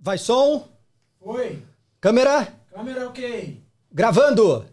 Vai som. Oi. Câmera. Câmera ok. Gravando.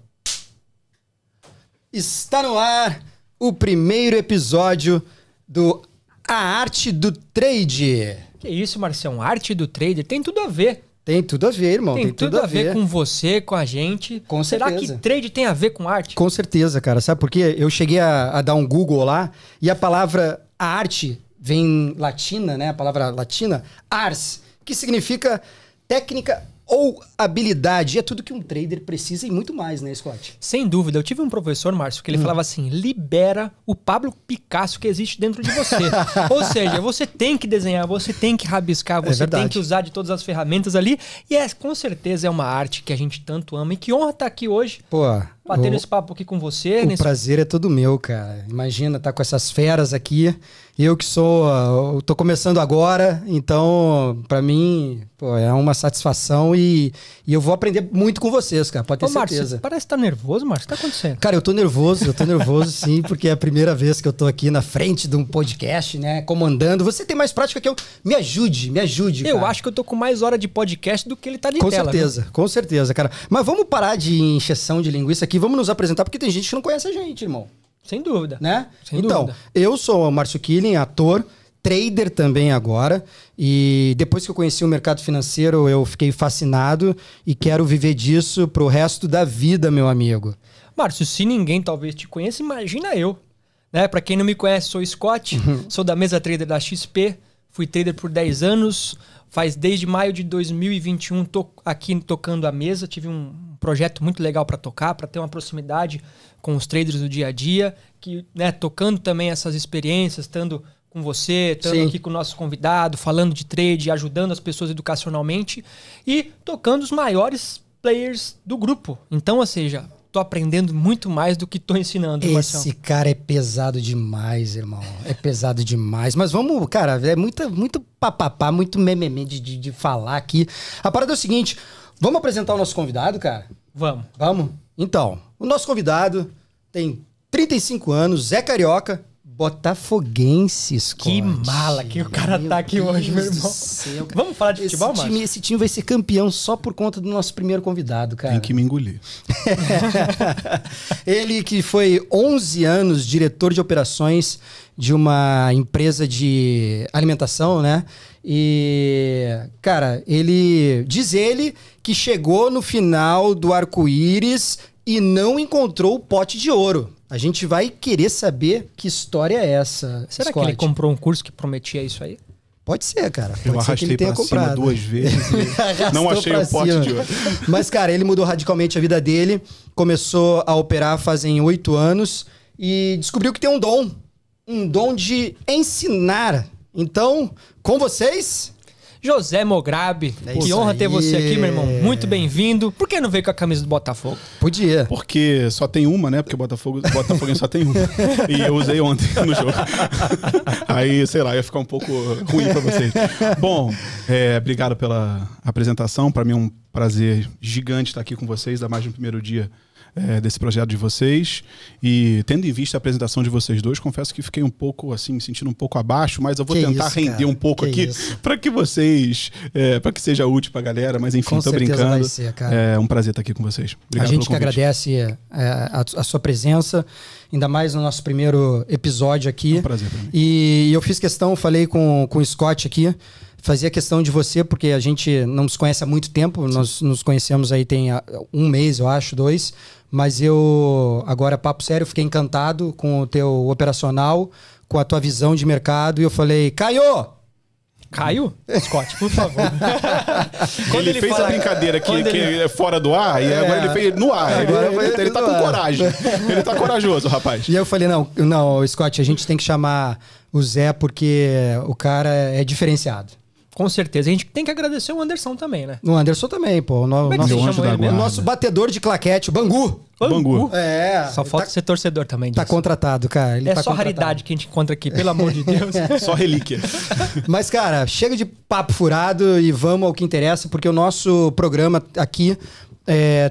Está no ar o primeiro episódio do A Arte do Trade. Que isso, Marcião? Arte do Trader tem tudo a ver. Tem tudo a ver, irmão. Tem tudo a ver com você, com a gente. Com certeza. Será que trade tem a ver com arte? Com certeza, cara. Sabe por quê? Eu cheguei a dar um Google lá e a palavra arte vem latina, né? A palavra latina, ars, que significa técnica ou habilidade. E é tudo que um trader precisa e muito mais, né, Scott? Sem dúvida. Eu tive um professor, Márcio, que ele falava assim, libera o Pablo Picasso que existe dentro de você. Ou seja, você tem que desenhar, você tem que rabiscar, você tem que usar de todas as ferramentas ali. E com certeza é uma arte que a gente tanto ama. E que honra estar aqui hoje, Pô, batendo esse papo aqui com você. O prazer é todo meu, cara. Imagina estar com essas feras aqui. Eu que eu tô começando agora, então, pra mim, pô, é uma satisfação e eu vou aprender muito com vocês, cara. Pode ter certeza. Márcio, parece que tá nervoso, Márcio. O que tá acontecendo? Cara, eu tô nervoso sim, porque é a primeira vez que eu tô aqui na frente de um podcast, né, comandando. Você tem mais prática que eu. Me ajude, Eu cara. acho que eu tô com mais hora de podcast do que ele tá de tela. Com certeza, cara. Mas vamos parar de encheção de linguiça aqui, vamos nos apresentar, porque tem gente que não conhece a gente, irmão. Sem dúvida. Né? Sem então, dúvida. Eu sou o Márcio Killing, ator, trader também agora, e depois que eu conheci o mercado financeiro, eu fiquei fascinado e quero viver disso pro resto da vida, meu amigo. Márcio, se ninguém talvez te conheça, imagina eu. Né? Para quem não me conhece, sou Scott, sou da mesa trader da XP, fui trader por 10 anos, desde maio de 2021 tô aqui tocando a mesa, tive um projeto muito legal para tocar, para ter uma proximidade com os traders do dia a dia, que, né, tocando também essas experiências, estando com você, estando aqui com o nosso convidado, falando de trade, ajudando as pessoas educacionalmente e tocando os maiores players do grupo. Então, ou seja, tô aprendendo muito mais do que tô ensinando. Esse cara é pesado demais, irmão. É pesado demais. Mas vamos, cara, é muito papapá, muito mememe de falar aqui. A parada é o seguinte, vamos apresentar o nosso convidado, cara? Vamos. Vamos? Então, o nosso convidado tem 35 anos, Zé Carioca, botafoguense, Scott. Que mala que o cara tá aqui hoje, meu irmão. Vamos falar de futebol, Márcio? Esse time vai ser campeão só por conta do nosso primeiro convidado, cara. Tem que me engolir. Ele que foi 11 anos diretor de operações de uma empresa de alimentação, né? E, cara, diz ele que chegou no final do arco-íris e não encontrou o pote de ouro. A gente vai querer saber que história é essa, Será Scott? que ele comprou um curso que prometia isso aí? Pode ser, cara. Eu Pode ser que ele arrastei tenha pra cima comprado. 2 vezes e não achei o pote de ouro. Mas, cara, ele mudou radicalmente a vida dele, começou a operar fazem 8 anos e descobriu que tem um dom de ensinar. Então, com vocês... José Mograbi, que honra ter você aqui, meu irmão. Muito bem-vindo. Por que não veio com a camisa do Botafogo? Podia. Porque só tem uma, né? Porque o Botafogo só tem uma. E eu usei ontem no jogo. Aí, sei lá, ia ficar um pouco ruim pra vocês. Bom, obrigado pela apresentação. Pra mim é um prazer gigante estar aqui com vocês, ainda mais no primeiro dia desse projeto de vocês. E tendo em vista a apresentação de vocês dois, confesso que fiquei um pouco assim, me sentindo um pouco abaixo, mas eu vou tentar render um pouco aqui para que vocês, para que seja útil pra galera, mas enfim, tô brincando. Vai ser, cara. É um prazer estar aqui com vocês. Obrigado. A gente que agradece a sua presença, ainda mais no nosso primeiro episódio aqui. É um prazer pra mim. E eu fiz questão, falei com o Scott aqui, fazia questão de você, porque a gente não nos conhece há muito tempo, nós nos conhecemos aí tem 1 mês, eu acho, 2, mas eu, agora papo sério, fiquei encantado com o teu operacional, com a tua visão de mercado, e eu falei, Caio, Scott, por favor. Ele fez a brincadeira que é fora do ar, e agora ele fez no ar. Ele tá com coragem. Ele tá corajoso, rapaz. E eu falei, não, Scott, a gente tem que chamar o Zé porque o cara é diferenciado. Com certeza. A gente tem que agradecer o Anderson também, né? O Anderson também, pô. Como é que você chamou ele O mesmo? nosso batedor de claquete, o Bangu. Bangu. Só falta ser torcedor também disso. Tá contratado, cara. Ele é tá só contratado. raridade que a gente encontra aqui, pelo amor de Deus. Só relíquia. Mas, cara, chega de papo furado e vamos ao que interessa, porque o nosso programa aqui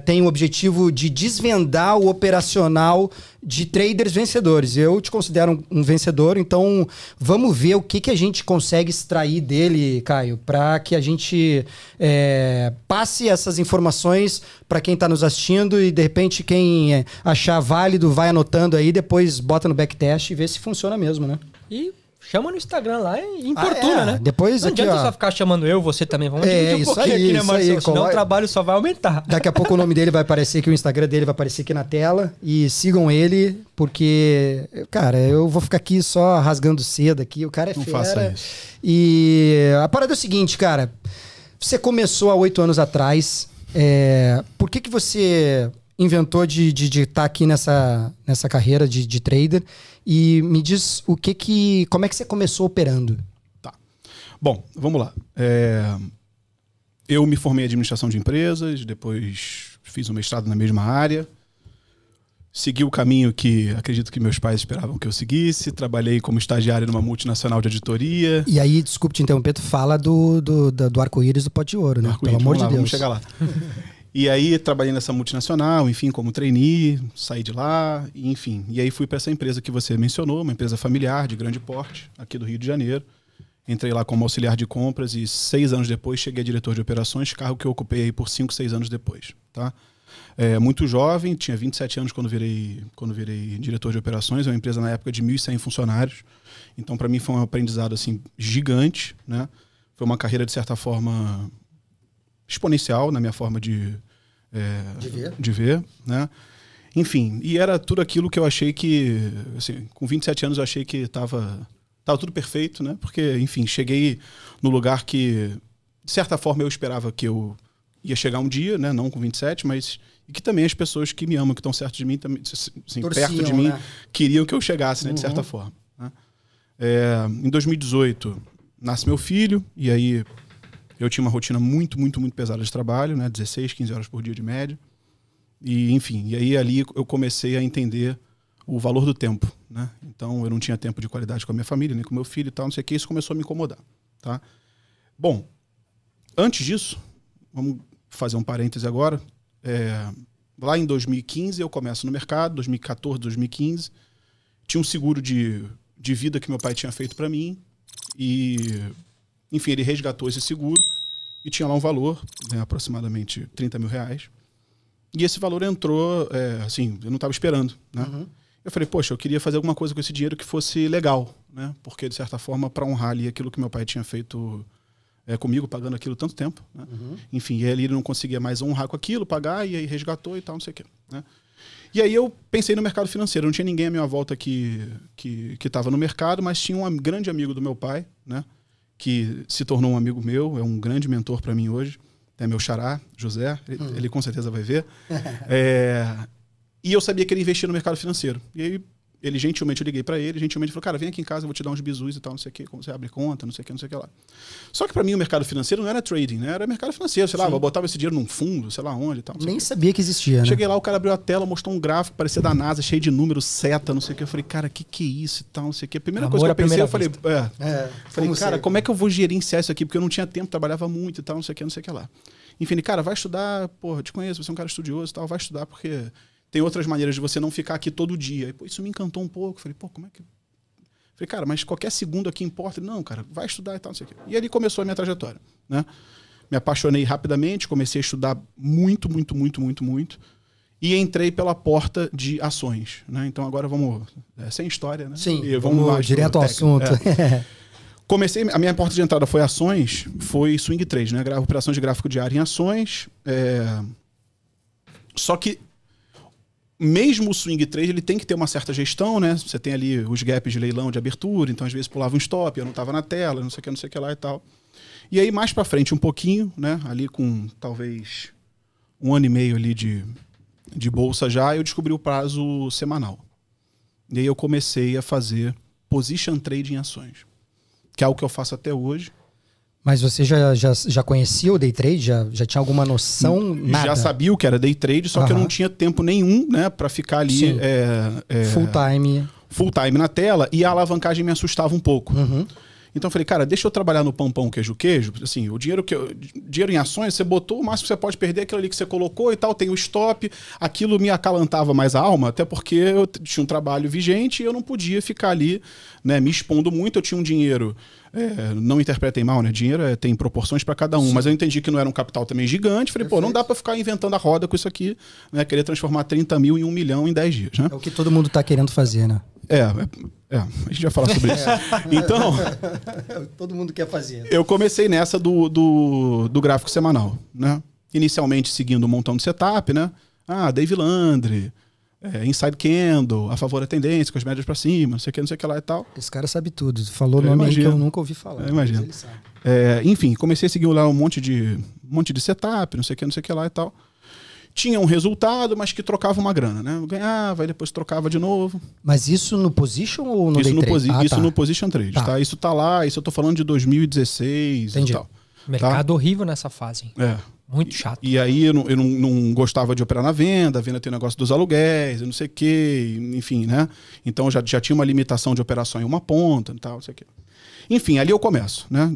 tem o objetivo de desvendar o operacional de traders vencedores. Eu te considero um vencedor, então vamos ver o que a gente consegue extrair dele, Caio, para que a gente passe essas informações para quem está nos assistindo e, de repente, quem achar válido vai anotando aí, depois bota no backtest e vê se funciona mesmo, né? E chama no Instagram lá e importuna, né? Depois não aqui, adianta ó, só ficar chamando eu, você também. Vamos dividir um pouquinho aqui, né, Marcelo? Senão o trabalho só vai aumentar. Daqui a pouco o nome dele vai aparecer aqui, o Instagram dele vai aparecer aqui na tela. E sigam ele, porque, cara, eu vou ficar aqui só rasgando seda aqui. O cara é fera. Não faça isso. E a parada é o seguinte, cara. Você começou há 8 anos atrás. Por que você inventou de estar aqui nessa carreira de trader? E me diz como é que você começou operando? Tá. Bom, vamos lá. Eu me formei em administração de empresas, depois fiz um mestrado na mesma área, segui o caminho que acredito que meus pais esperavam que eu seguisse, trabalhei como estagiário numa multinacional de editoria. E aí, desculpe te interromper, tu fala do arco-íris do pote de ouro, né? Pelo amor de Deus. Vamos chegar lá. E aí trabalhei nessa multinacional, enfim, como trainee, saí de lá, enfim. E aí fui para essa empresa que você mencionou, uma empresa familiar de grande porte, aqui do Rio de Janeiro. Entrei lá como auxiliar de compras e 6 anos depois cheguei a diretor de operações, cargo que eu ocupei aí por 5, 6 anos depois. Tá? Muito jovem, tinha 27 anos quando virei diretor de operações, é uma empresa na época de 1.100 funcionários. Então para mim foi um aprendizado assim, gigante, né? Foi uma carreira de certa forma exponencial na minha forma de ver, né? Enfim, e era tudo aquilo que eu achei que, assim, com 27 anos eu achei que tava tudo perfeito, né? Porque, enfim, cheguei no lugar que, de certa forma, eu esperava que eu ia chegar um dia, né? Não com 27, mas e que também as pessoas que me amam, que estão certo de mim, também, assim, torciam, perto de mim, né? queriam que eu chegasse, né? De certa forma. Né? Em 2018, nasce meu filho, e aí eu tinha uma rotina muito, muito, muito pesada de trabalho, né? 16, 15 horas por dia de média. E, enfim, e aí ali eu comecei a entender o valor do tempo, né? Então eu não tinha tempo de qualidade com a minha família, nem com meu filho e tal, não sei o que, isso começou a me incomodar, tá? Bom, antes disso, vamos fazer um parêntese agora. Lá em 2015 eu começo no mercado, 2014, 2015, tinha um seguro de vida que meu pai tinha feito para mim e, enfim, ele resgatou esse seguro e tinha lá um valor, né, aproximadamente 30 mil reais. E esse valor entrou, assim, eu não estava esperando, né? Uhum. Eu falei, poxa, eu queria fazer alguma coisa com esse dinheiro que fosse legal, né? Porque, de certa forma, para honrar ali aquilo que meu pai tinha feito comigo, pagando aquilo tanto tempo, né? Uhum. Enfim, e aí ele não conseguia mais honrar com aquilo, pagar, e aí resgatou e tal, não sei o quê, né? E aí eu pensei no mercado financeiro. Não tinha ninguém à minha volta que estava no mercado, mas tinha um grande amigo do meu pai, né? Que se tornou um amigo meu, é um grande mentor para mim hoje. É meu xará, José, ele com certeza vai ver. E eu sabia que ele investia no mercado financeiro. E aí, gentilmente, eu liguei para ele, gentilmente falou, cara, vem aqui em casa, eu vou te dar uns bizus e tal, não sei o que, como você abre conta, não sei o que, não sei o que lá. Só que para mim o mercado financeiro não era trading, né? Era mercado financeiro, sei lá, eu botava esse dinheiro num fundo, sei lá onde e tal. Nem sabia que existia, né? Cheguei lá, o cara abriu a tela, mostrou um gráfico, parecia da NASA, cheio de números, seta, não sei o que. Eu falei, cara, que é isso e tal, não sei o que. A primeira coisa que eu pensei, eu falei, cara, como é que eu vou gerenciar isso aqui? Porque eu não tinha tempo, trabalhava muito e tal, não sei o que lá. Enfim, cara, vai estudar, porra, te conheço, você é um cara estudioso e tal, vai estudar porque tem outras maneiras de você não ficar aqui todo dia. E, pô, isso me encantou um pouco. Falei, pô, como é que... Falei, cara, mas qualquer segundo aqui importa. Não, cara, vai estudar e tal, não sei o quê. E ali começou a minha trajetória, né? Me apaixonei rapidamente, comecei a estudar muito, muito, muito, muito, muito. E entrei pela porta de ações, né? Então agora vamos... sem história, né? Sim, e vamos direto ao assunto. Comecei, a minha porta de entrada foi ações, foi swing trade, né? Operações de gráfico diário em ações. Só que mesmo o swing trade, ele tem que ter uma certa gestão, né? Você tem ali os gaps de leilão, de abertura, então às vezes pulava um stop, eu não estava na tela, não sei o que lá e tal. E aí mais para frente um pouquinho, né? Ali com talvez 1 ano e meio ali de bolsa já, eu descobri o prazo semanal. E aí eu comecei a fazer position trade em ações, que é algo que eu faço até hoje. Mas você já conhecia o day trade? Já tinha alguma noção? Nada. Já sabia o que era day trade, só que eu não tinha tempo nenhum, né, para ficar ali full time na tela, e a alavancagem me assustava um pouco. Então eu falei, cara, deixa eu trabalhar no pão, queijo, queijo. Assim, o dinheiro dinheiro em ações, você botou, o máximo que você pode perder é aquilo ali que você colocou e tal, tem o stop. Aquilo me acalantava mais a alma, até porque eu tinha um trabalho vigente e eu não podia ficar ali, né, me expondo muito. Eu tinha um dinheiro, não interpretem mal, né? Dinheiro tem proporções para cada um, mas eu entendi que não era um capital também gigante. Falei, pô, não dá para ficar inventando a roda com isso aqui, né? Querer transformar 30 mil em 1 milhão em 10 dias, né? É o que todo mundo tá querendo fazer, né? A gente vai falar sobre isso. Então, todo mundo quer fazer. eu comecei nessa do gráfico semanal, né? Inicialmente seguindo um montão de setup, né? Dave Landry, Inside Candle, a favor da tendência, com as médias para cima, não sei o que lá e tal. Esse cara sabe tudo. Falou nome aí que eu nunca ouvi falar. Eu imagino. Ele sabe. Enfim, comecei a seguir lá um monte de setup, não sei o que lá e tal. Tinha um resultado, mas que trocava uma grana, né? Eu ganhava, aí depois trocava de novo. Mas isso no position ou no isso day trade? Isso no position trade, tá? Isso tá lá, isso eu tô falando de 2016 Entendi. e tal. Mercado horrível nessa fase. Muito chato. E aí eu não gostava de operar na venda, a venda tem o negócio dos aluguéis, eu não sei o quê, enfim, né? Então já tinha uma limitação de operação em uma ponta e tal, não sei o quê. Enfim, ali eu começo, né?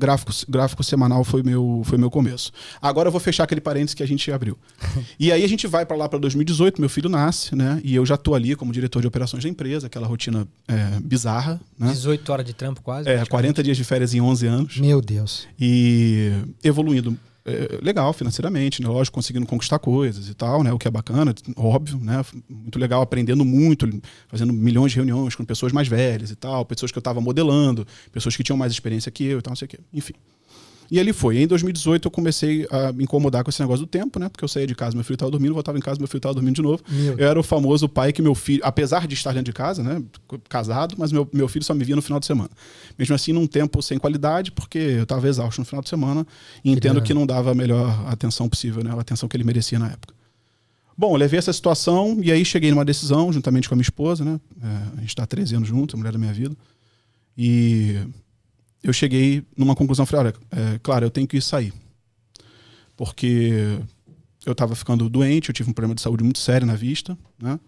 Gráfico semanal foi meu começo. Agora eu vou fechar aquele parênteses que a gente abriu. E aí a gente vai para lá para 2018, meu filho nasce, né? E eu já tô ali como diretor de operações da empresa, aquela rotina bizarra, né? 18 horas de trampo quase. 40 dias de férias em 11 anos. Meu Deus. E evoluindo legal financeiramente, né? Lógico, conseguindo conquistar coisas e tal, né? O que é bacana, óbvio, né? Muito legal, aprendendo muito, fazendo milhões de reuniões com pessoas mais velhas e tal, pessoas que eu estava modelando, pessoas que tinham mais experiência que eu e tal, não sei o quê. Enfim. E ali foi. E em 2018 eu comecei a me incomodar com esse negócio do tempo, né? Porque eu saía de casa, meu filho estava dormindo, voltava em casa, meu filho estava dormindo de novo. Eu era o famoso pai que meu filho, apesar de estar dentro de casa, né? Casado, mas meu filho só me via no final de semana. Mesmo assim, num tempo sem qualidade, porque eu estava exausto no final de semana e entendo que não dava a melhor atenção possível, né? A atenção que ele merecia na época. Bom, eu levei essa situação e aí cheguei numa decisão, juntamente com a minha esposa, né? A gente está há 13 anos juntos, a mulher da minha vida. E eu cheguei numa conclusão, falei, olha, claro, eu tenho que sair. Porque eu estava ficando doente, eu tive um problema de saúde muito sério na vista, né?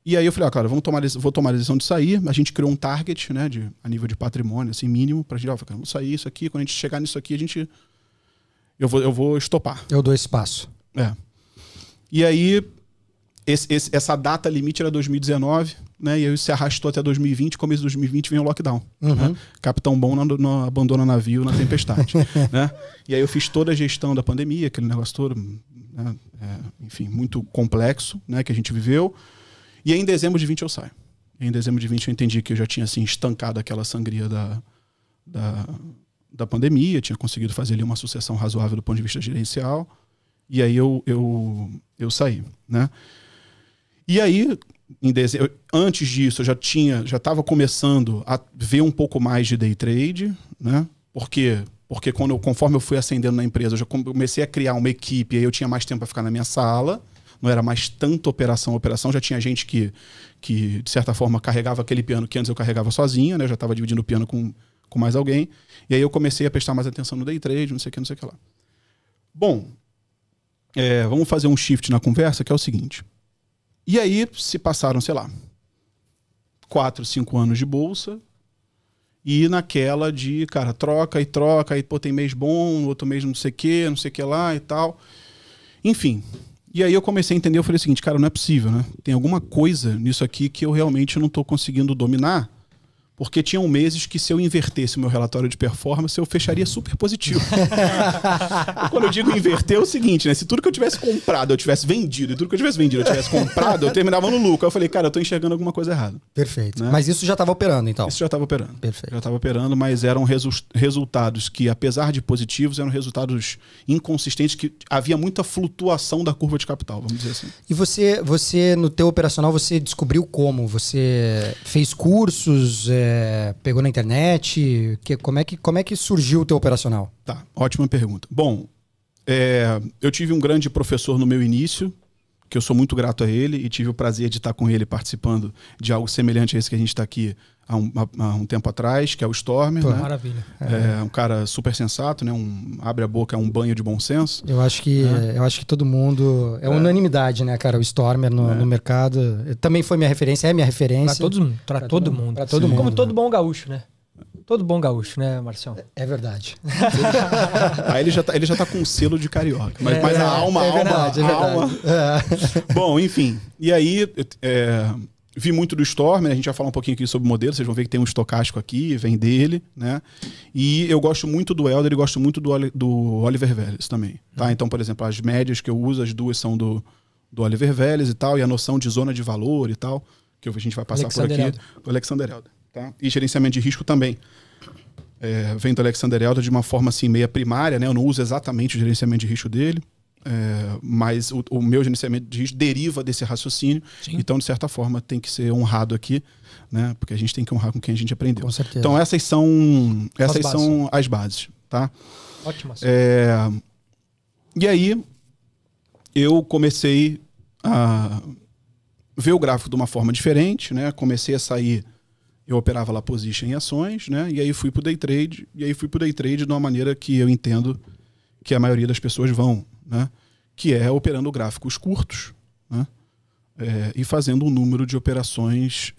E aí eu falei, claro, vou tomar a decisão de sair. A gente criou um target, né, a nível de patrimônio, assim, mínimo, pra gente, vamos sair isso aqui, quando a gente chegar nisso aqui, eu vou estopar. Eu dou espaço. E aí, essa data limite era 2019, né? E aí se arrastou até 2020, começo de 2020 vem o lockdown. Né? Capitão Bom não abandona navio na tempestade. Né? E aí eu fiz toda a gestão da pandemia, aquele negócio todo, né? Enfim, muito complexo, né? Que a gente viveu. E aí em dezembro de 20 eu saio. Em dezembro de 20 eu entendi que eu já tinha assim, estancado aquela sangria da pandemia, tinha conseguido fazer ali uma sucessão razoável do ponto de vista gerencial. E aí eu saí, né? E aí, antes disso, eu já estava começando a ver um pouco mais de day trade, né? Porque conforme eu fui ascendendo na empresa, eu já comecei a criar uma equipe, aí eu tinha mais tempo para ficar na minha sala, não era mais tanto operação, já tinha gente que de certa forma carregava aquele piano que antes eu carregava sozinho, né? Eu já estava dividindo o piano com mais alguém, e aí eu comecei a prestar mais atenção no day trade, não sei o que lá. Bom, vamos fazer um shift na conversa, que é o seguinte. E aí se passaram, sei lá, 4, 5 anos de bolsa e naquela de, cara, troca, aí pô, tem mês bom, outro mês não sei o que lá e tal. Enfim. E aí eu comecei a entender, eu falei o seguinte, cara, não é possível, né? Tem alguma coisa nisso aqui que eu realmente não estou conseguindo dominar, porque tinham meses que se eu invertesse o meu relatório de performance, eu fecharia super positivo. Quando eu digo inverter, é o seguinte, né? Se tudo que eu tivesse comprado eu tivesse vendido, e tudo que eu tivesse vendido eu tivesse comprado, eu terminava no lucro. Aí eu falei, cara, eu tô enxergando alguma coisa errada. Perfeito. Né? Mas isso já estava operando, então? Isso já estava operando. Perfeito. Já estava operando, mas eram resultados que, apesar de positivos, eram resultados inconsistentes, que havia muita flutuação da curva de capital, vamos dizer assim. E você no teu operacional, você descobriu como? Você fez cursos, pegou na internet? Como é que surgiu o teu operacional? Tá, ótima pergunta. Bom, eu tive um grande professor no meu início, que eu sou muito grato a ele, e tive o prazer de estar com ele participando de algo semelhante a esse que a gente está aqui há um tempo atrás, que é o Stormer. Pô, né? Maravilha. Um cara super sensato, né? Abre a boca, é um banho de bom senso. Eu acho que todo mundo... É unanimidade, né, cara? O Stormer no mercado. Também foi minha referência, é minha referência. Para todo mundo. Pra todo mundo. Como todo bom gaúcho, né? todo bom gaúcho, né, Marcião? É verdade. Aí ele já tá com um selo de carioca. Mas a alma. Bom, enfim. E aí, vi muito do Storm, né? A gente vai falar um pouquinho aqui sobre o modelo. Vocês vão ver que tem um estocástico aqui, vem dele, né? E eu gosto muito do Elder e gosto muito do Oliver Vélez também. Tá? Então, por exemplo, as médias que eu uso, as duas são do Oliver Vélez e tal, e a noção de zona de valor e tal, que a gente vai passar por aqui, do Alexander Elder. Tá? E gerenciamento de risco também. Vem do Alexander Elder de uma forma assim, meia primária, né? Eu não uso exatamente o gerenciamento de risco dele, mas o meu gerenciamento de risco deriva desse raciocínio. Sim. Então, de certa forma, tem que ser honrado aqui, né? Porque a gente tem que honrar com quem a gente aprendeu. Com certeza. Então, essas são as bases. Tá? Ótimas. E aí, eu comecei a ver o gráfico de uma forma diferente, né? Comecei a sair, eu operava lá position em ações, né? E aí fui pro day trade, de uma maneira que eu entendo que a maioria das pessoas vão, né? Que é operando gráficos curtos, né? E fazendo um número de operações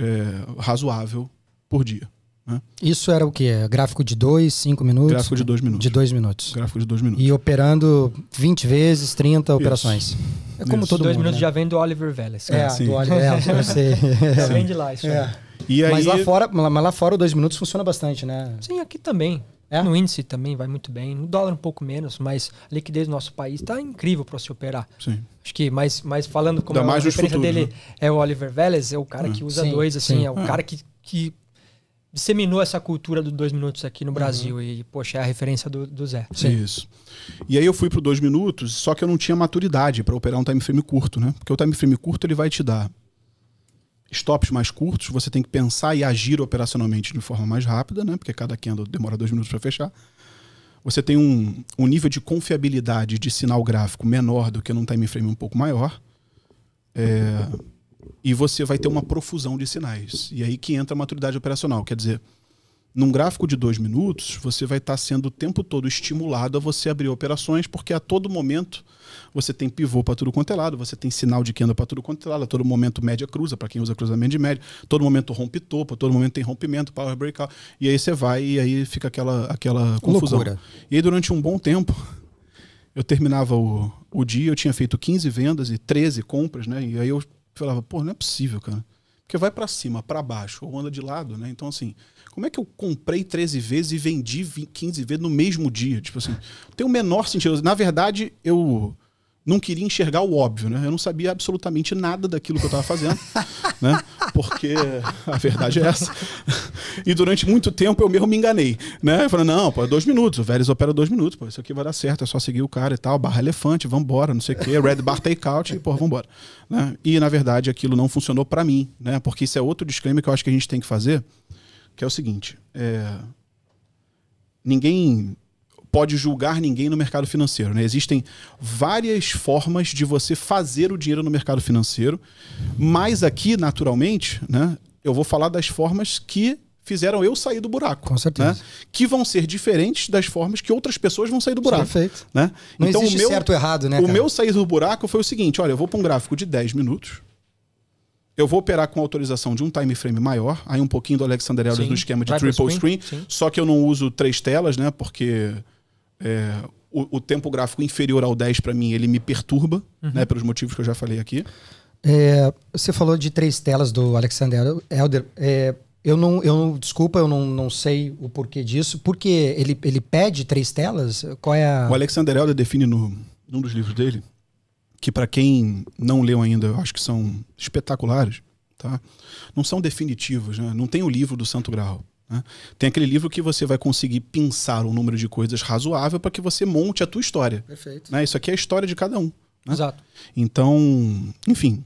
razoável por dia. Né? Isso era o quê? Gráfico de 2, 5 minutos? Gráfico de 2 minutos. De 2 minutos. Gráfico de 2 minutos. E operando 20 vezes, 30 operações. É como Isso. todo mundo. 2 minutos né? já vem do Oliver Vélez. Do Oliver, eu sei. Já vem de lá, isso aí. E aí... Mas lá fora o 2 minutos funciona bastante, né? Sim, aqui também. No índice também vai muito bem. No dólar um pouco menos, mas a liquidez do nosso país está incrível para se operar. Sim. Acho que mais falando como a referência dele, né? É o Oliver Vélez, é o cara que usa dois, assim, é o cara que disseminou essa cultura do 2 minutos aqui no Brasil. E, poxa, é a referência do Zé. Sim. Isso. E aí eu fui pro 2 minutos, só que eu não tinha maturidade para operar um time frame curto, né? Porque o time frame curto ele vai te dar stops mais curtos, você tem que pensar e agir operacionalmente de forma mais rápida, né? Porque cada candle demora 2 minutos para fechar. Você tem um nível de confiabilidade de sinal gráfico menor do que num time frame um pouco maior. E você vai ter uma profusão de sinais. E aí que entra a maturidade operacional. Quer dizer, num gráfico de 2 minutos, você vai estar sendo o tempo todo estimulado a você abrir operações, porque a todo momento você tem pivô para tudo quanto é lado, você tem sinal de candle para tudo quanto é lado, a todo momento média cruza, para quem usa cruzamento de média, todo momento rompe topo, a todo momento tem rompimento, power breakout, e aí você vai e aí fica aquela confusão. Loucura. E aí durante um bom tempo, eu terminava o dia, eu tinha feito 15 vendas e 13 compras, né? E aí eu falava, pô, não é possível, cara. Porque vai para cima, para baixo, ou anda de lado, né? Então, assim, como é que eu comprei 13 vezes e vendi 15 vezes no mesmo dia? Tipo assim, tem o menor sentido. Na verdade, eu não queria enxergar o óbvio, né? Eu não sabia absolutamente nada daquilo que eu estava fazendo, né? Porque a verdade é essa. E durante muito tempo eu mesmo me enganei, né? Eu falei, não, pô, é 2 minutos, o Vélez opera 2 minutos, pô, isso aqui vai dar certo, é só seguir o cara e tal, barra elefante, vambora, não sei o quê, red bar takeout, e pô, vambora. Né? E na verdade aquilo não funcionou para mim, né? Porque isso é outro disclaimer que eu acho que a gente tem que fazer, que é o seguinte, ninguém pode julgar ninguém no mercado financeiro, né? Existem várias formas de você fazer o dinheiro no mercado financeiro, mas aqui, naturalmente, né, eu vou falar das formas que fizeram eu sair do buraco. Com certeza. Né? Que vão ser diferentes das formas que outras pessoas vão sair do buraco. Perfeito. Né? Não então, existe certo ou errado, né, O cara? meu sair do buraco foi o seguinte, olha, eu vou para um gráfico de 10 minutos, eu vou operar com autorização de um time frame maior, aí um pouquinho do Alexander Elder no esquema de triple screen, só que eu não uso 3 telas, né, porque o tempo gráfico inferior ao 10 para mim, ele me perturba, né, pelos motivos que eu já falei aqui. Você falou de 3 telas do Alexander Elder. Desculpa, eu não sei o porquê disso. Porque ele pede 3 telas? Qual é a... O Alexander Elder define num dos livros dele, que para quem não leu ainda, eu acho que são espetaculares, tá? Não são definitivos, né? Não tem o livro do Santo Graal. Né? Tem aquele livro que você vai conseguir pensar um número de coisas razoável para que você monte a tua história. Perfeito. Né? Isso aqui é a história de cada um. Né? Exato. Então, enfim,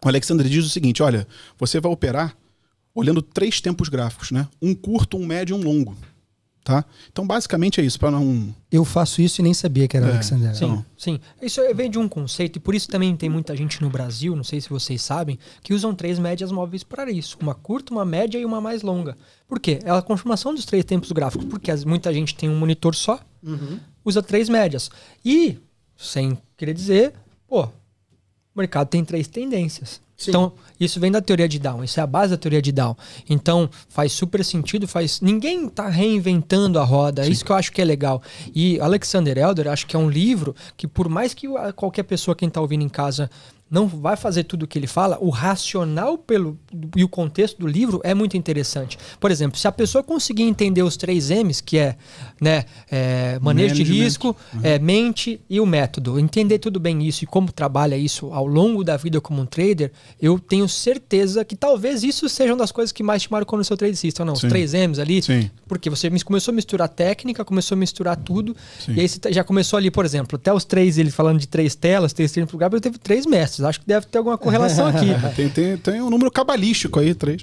o Alexander diz o seguinte, olha, você vai operar olhando 3 tempos gráficos, né? Um curto, um médio e um longo. Tá? Então, basicamente é isso, para não... Eu faço isso e nem sabia que era o Alexander Elder. Sim, sim. Isso vem de um conceito, e por isso também tem muita gente no Brasil, não sei se vocês sabem, que usam 3 médias móveis para isso. Uma curta, uma média e uma mais longa. Por quê? É a confirmação dos 3 tempos gráficos, porque muita gente tem um monitor só, usa 3 médias. E, sem querer dizer, o mercado tem 3 tendências. Sim. Então, isso vem da teoria de Down, isso é a base da teoria de Down. Então, faz super sentido, ninguém tá reinventando a roda, é isso que eu acho que é legal. E Alexander Elder, acho que é um livro que, por mais que qualquer pessoa, quem tá ouvindo em casa, não vai fazer tudo o que ele fala, o racional e o contexto do livro é muito interessante. Por exemplo, se a pessoa conseguir entender os 3 M's, que é, né, manejo de risco, mente e o método, entender tudo bem isso e como trabalha isso ao longo da vida como um trader, eu tenho certeza que talvez isso seja uma das coisas que mais te marcou no seu trade system, não? Sim. Os 3 M's ali, sim. Porque você começou a misturar técnica, começou a misturar tudo, sim. E aí você já começou ali, por exemplo, até os 3, ele falando de 3 telas, 3 treinos pro Gabriel, teve 3 mestres. Acho que deve ter alguma correlação aqui. Tem um número cabalístico aí, 3.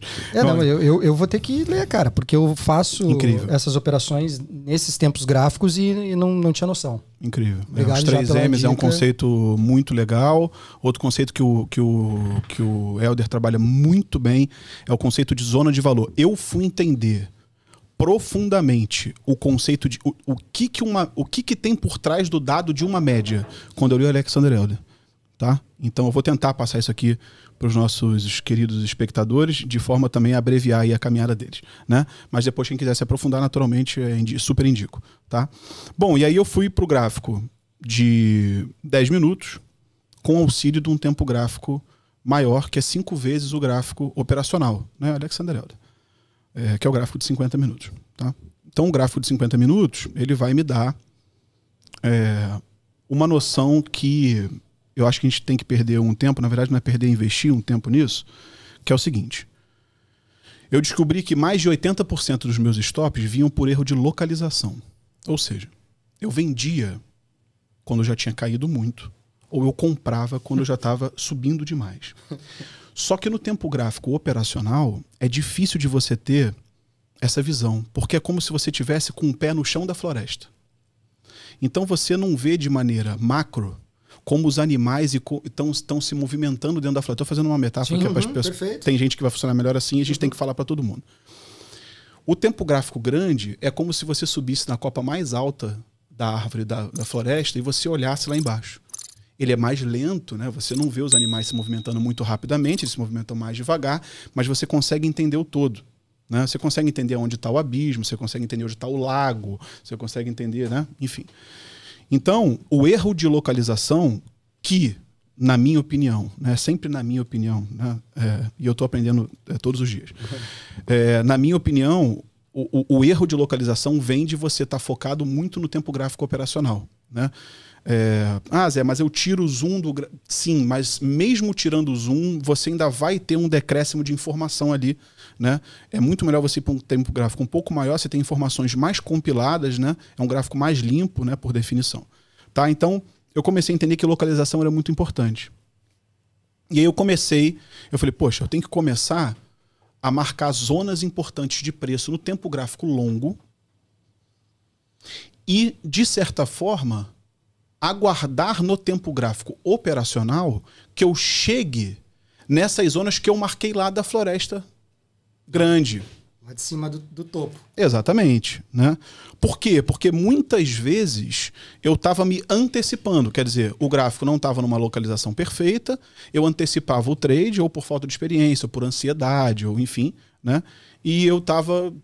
Eu vou ter que ler, cara, porque eu faço essas operações nesses tempos gráficos e não tinha noção. Incrível. Obrigado, os 3 M's é um conceito muito legal. Outro conceito que o Elder trabalha muito bem é o conceito de zona de valor. Eu fui entender profundamente o conceito de o que tem por trás do dado de uma média quando eu li o Alexander Elder. Tá? Então eu vou tentar passar isso aqui para os nossos queridos espectadores, de forma também a abreviar aí a caminhada deles, né? Mas depois quem quiser se aprofundar, naturalmente, super indico, tá? Bom, e aí eu fui para o gráfico de 10 minutos com auxílio de um tempo gráfico maior, que é 5 vezes o gráfico operacional, né? Alexander Elder, que é o gráfico de 50 minutos, tá? Então o gráfico de 50 minutos, ele vai me dar uma noção que eu acho que a gente tem que perder um tempo, na verdade não é perder, investir um tempo nisso, que é o seguinte. Eu descobri que mais de 80% dos meus stops vinham por erro de localização. Ou seja, eu vendia quando eu já tinha caído muito, ou eu comprava quando eu já estava subindo demais. Só que no tempo gráfico operacional é difícil de você ter essa visão, porque é como se você estivesse com um pé no chão da floresta. Então você não vê de maneira macro como os animais estão se movimentando dentro da floresta. Estou fazendo uma metáfora que é para as pessoas. Perfeito. Tem gente que vai funcionar melhor assim e a gente tem que falar para todo mundo. O tempo gráfico grande é como se você subisse na copa mais alta da árvore da floresta e você olhasse lá embaixo. Ele é mais lento, né? Você não vê os animais se movimentando muito rapidamente, eles se movimentam mais devagar, mas você consegue entender o todo. Né? Você consegue entender onde está o abismo, você consegue entender onde está o lago, você consegue entender, né? Enfim. Então, o erro de localização que, na minha opinião, né, sempre na minha opinião, né, e eu estou aprendendo todos os dias, na minha opinião, o erro de localização vem de você estar focado muito no tempo gráfico operacional. Né? Zé, mas eu tiro o zoom do... Sim, mas mesmo tirando o zoom, você ainda vai ter um decréscimo de informação ali. Né? É muito melhor você ir para um tempo gráfico um pouco maior, você tem informações mais compiladas, né? É um gráfico mais limpo, né, por definição. Tá? Então, eu comecei a entender que localização era muito importante. E aí eu falei, poxa, eu tenho que começar a marcar zonas importantes de preço no tempo gráfico longo e, de certa forma, aguardar no tempo gráfico operacional que eu chegue nessas zonas que eu marquei lá da floresta grande. Lá de cima do topo. Exatamente. Né? Por quê? Porque muitas vezes eu estava me antecipando. Quer dizer, o gráfico não estava numa localização perfeita, eu antecipava o trade, ou por falta de experiência, ou por ansiedade, ou enfim, né? E eu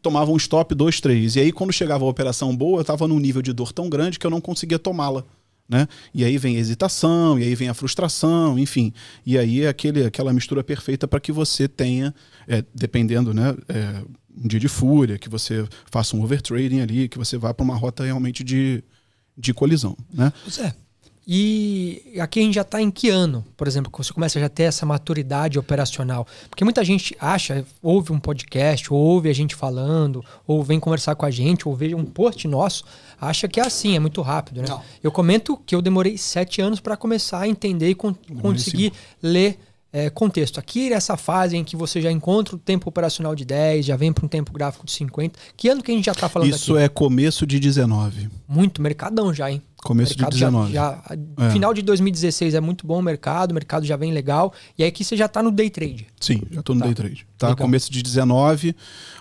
tomava um stop 2, 3. E aí, quando chegava a operação boa, eu estava num nível de dor tão grande que eu não conseguia tomá-la. Né? E aí vem a hesitação, e aí vem a frustração, enfim. E aí é aquela mistura perfeita para que você tenha, dependendo, né, um dia de fúria, que você faça um overtrading ali, que você vá para uma rota realmente de colisão. Né? Zé, e aqui a gente já está em que ano, por exemplo, que você começa a já ter essa maturidade operacional? Porque muita gente ouve um podcast, ou ouve a gente falando, ou vem conversar com a gente, ou vê um post nosso, acha que é assim, é muito rápido, né? Não. Eu comento que eu demorei 7 anos para começar a entender e conseguir ler contexto. Aqui nessa fase em que você já encontra o tempo operacional de 10, já vem para um tempo gráfico de 50. Que ano que a gente já está falando aqui? Isso é começo de 19. Muito mercadão já, hein? Começo de 19. Final de 2016 é muito bom o mercado já vem legal. E aí aqui você já tá no day trade. Sim, já tô no day trade. Tá? Legal. Começo de 19,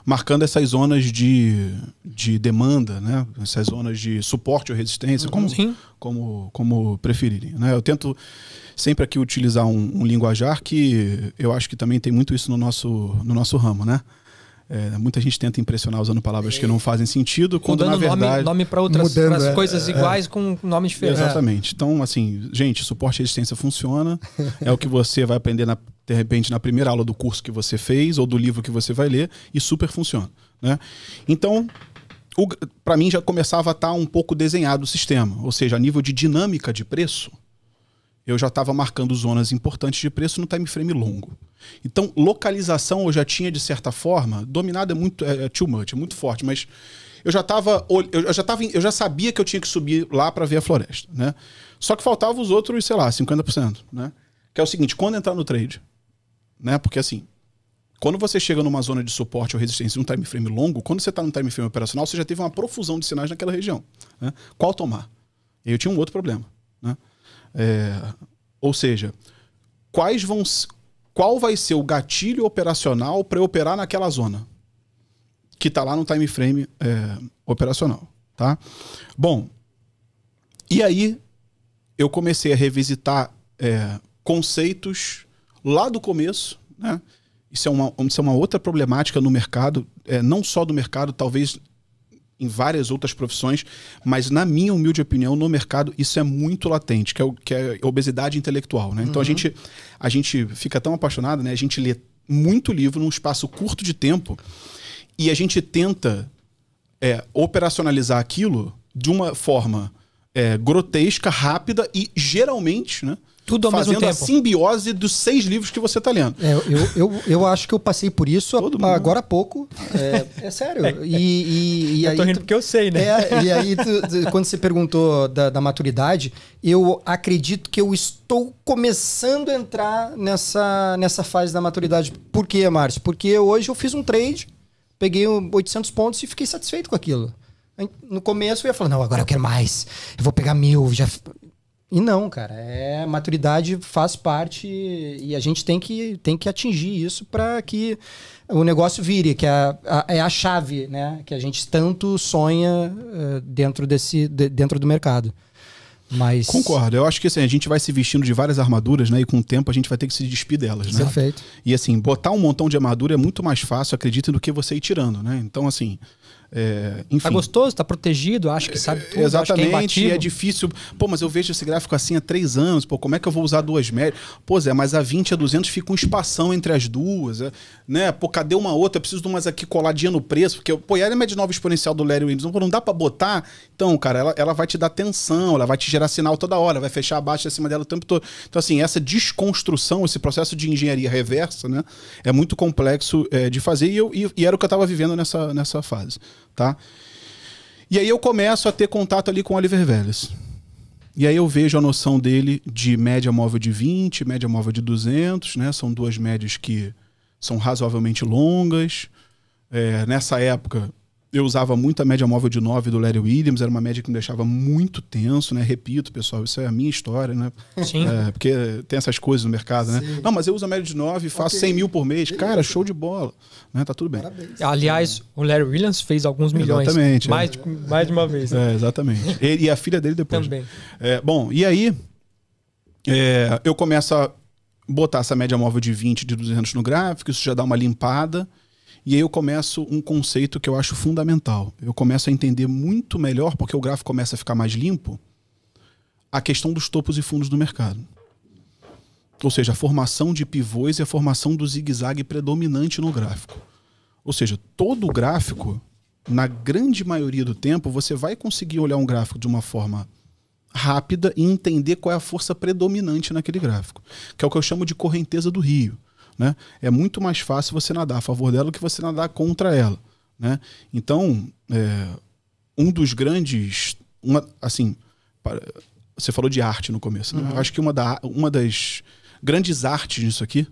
marcando essas zonas de demanda, né? Essas zonas de suporte ou resistência, como preferirem. Né? Eu tento sempre aqui utilizar um linguajar que eu acho que também tem muito isso no nosso ramo, né? Muita gente tenta impressionar usando palavras que não fazem sentido, quando na verdade... nome para outras coisas iguais com nomes diferentes. Exatamente. Então, assim, gente, suporte e resistência funciona. É o que você vai aprender, de repente, na primeira aula do curso que você fez ou do livro que você vai ler e super funciona. Né? Então, para mim já começava a estar um pouco desenhado o sistema. Ou seja, a nível de dinâmica de preço, eu já estava marcando zonas importantes de preço no time frame longo. Então, localização eu já tinha, de certa forma, dominado é too much, é muito forte, mas eu já sabia que eu tinha que subir lá para ver a floresta, né? Só que faltava os outros, sei lá, 50%, né? Que é o seguinte, quando entrar no trade, né? Porque assim, quando você chega numa zona de suporte ou resistência num time frame longo, quando você está no time frame operacional, você já teve uma profusão de sinais naquela região, né? Qual tomar? E eu tinha um outro problema, né? Ou seja, qual vai ser o gatilho operacional para eu operar naquela zona que está lá no time frame operacional, tá? Bom, e aí eu comecei a revisitar conceitos lá do começo, né? Isso é uma outra problemática no mercado, não só do mercado, talvez em várias outras profissões, mas na minha humilde opinião, no mercado, isso é muito latente, que é obesidade intelectual, né? Então a gente fica tão apaixonado, né? A gente lê muito livro num espaço curto de tempo e a gente tenta operacionalizar aquilo de uma forma grotesca, rápida e geralmente, né? Tudo ao mesmo tempo. Fazendo a simbiose dos 6 livros que você está lendo. Eu acho que eu passei por isso agora há pouco. É sério. E eu aí tô rindo porque eu sei, né? E aí, quando você perguntou da maturidade, eu acredito que eu estou começando a entrar nessa fase da maturidade. Por quê, Márcio? Porque hoje eu fiz um trade, peguei 800 pontos e fiquei satisfeito com aquilo. No começo eu ia falar, não, agora eu quero mais. Eu vou pegar 1000, já... E não, cara, maturidade faz parte e a gente tem que atingir isso para que o negócio vire, que é a chave, né, que a gente tanto sonha dentro do mercado. Mas... Concordo, eu acho que assim, a gente vai se vestindo de várias armaduras, né, e com o tempo a gente vai ter que se despir delas, né? Perfeito. E assim, botar um montão de armadura é muito mais fácil, acredito, do que você ir tirando, né? Então assim... enfim. Tá gostoso, tá protegido, acha que sabe tudo, exatamente, acha que é difícil. Pô, mas eu vejo esse gráfico assim há 3 anos, pô, como é que eu vou usar 2 médias? Pô, Zé, mas a 20 e a 200 fica um espação entre as duas, né? Pô, cadê uma outra? Eu preciso de umas aqui coladinha no preço, porque, pô, e a média nova exponencial do Larry Williams, não dá pra botar? Então, cara, ela vai te dar tensão, ela vai te gerar sinal toda hora, vai fechar abaixo e acima dela o tempo todo. Então, assim, essa desconstrução, esse processo de engenharia reversa, né, é muito complexo de fazer e era o que eu tava vivendo nessa fase, tá? E aí eu começo a ter contato ali com o Oliver Velez. E aí eu vejo a noção dele de média móvel de 20, média móvel de 200, né? São 2 médias que são razoavelmente longas. Nessa época, eu usava muito a média móvel de 9 do Larry Williams, era uma média que me deixava muito tenso, né? Repito, pessoal, isso é a minha história, né? Sim. Porque tem essas coisas no mercado, né? Não, mas eu uso a média de 9 e faço 100 mil por mês. Cara, show de bola. Né? Tá tudo bem. Parabéns. Aliás, o Larry Williams fez alguns milhões. Exatamente. Mais de uma vez. Né? Exatamente. Ele e a filha dele depois. Também. Bom, e aí eu começo a botar essa média móvel de 20, de 200 no gráfico, isso já dá uma limpada. E aí eu começo um conceito que eu acho fundamental. Eu começo a entender muito melhor, porque o gráfico começa a ficar mais limpo, a questão dos topos e fundos do mercado. Ou seja, a formação de pivôs e a formação do zigue-zague predominante no gráfico. Ou seja, todo o gráfico, na grande maioria do tempo, você vai conseguir olhar um gráfico de uma forma rápida e entender qual é a força predominante naquele gráfico, que é o que eu chamo de correnteza do rio. Né? É muito mais fácil você nadar a favor dela do que você nadar contra ela. Né? Então, um dos grandes... você falou de arte no começo. Né? Eu acho que uma das grandes artes nisso aqui,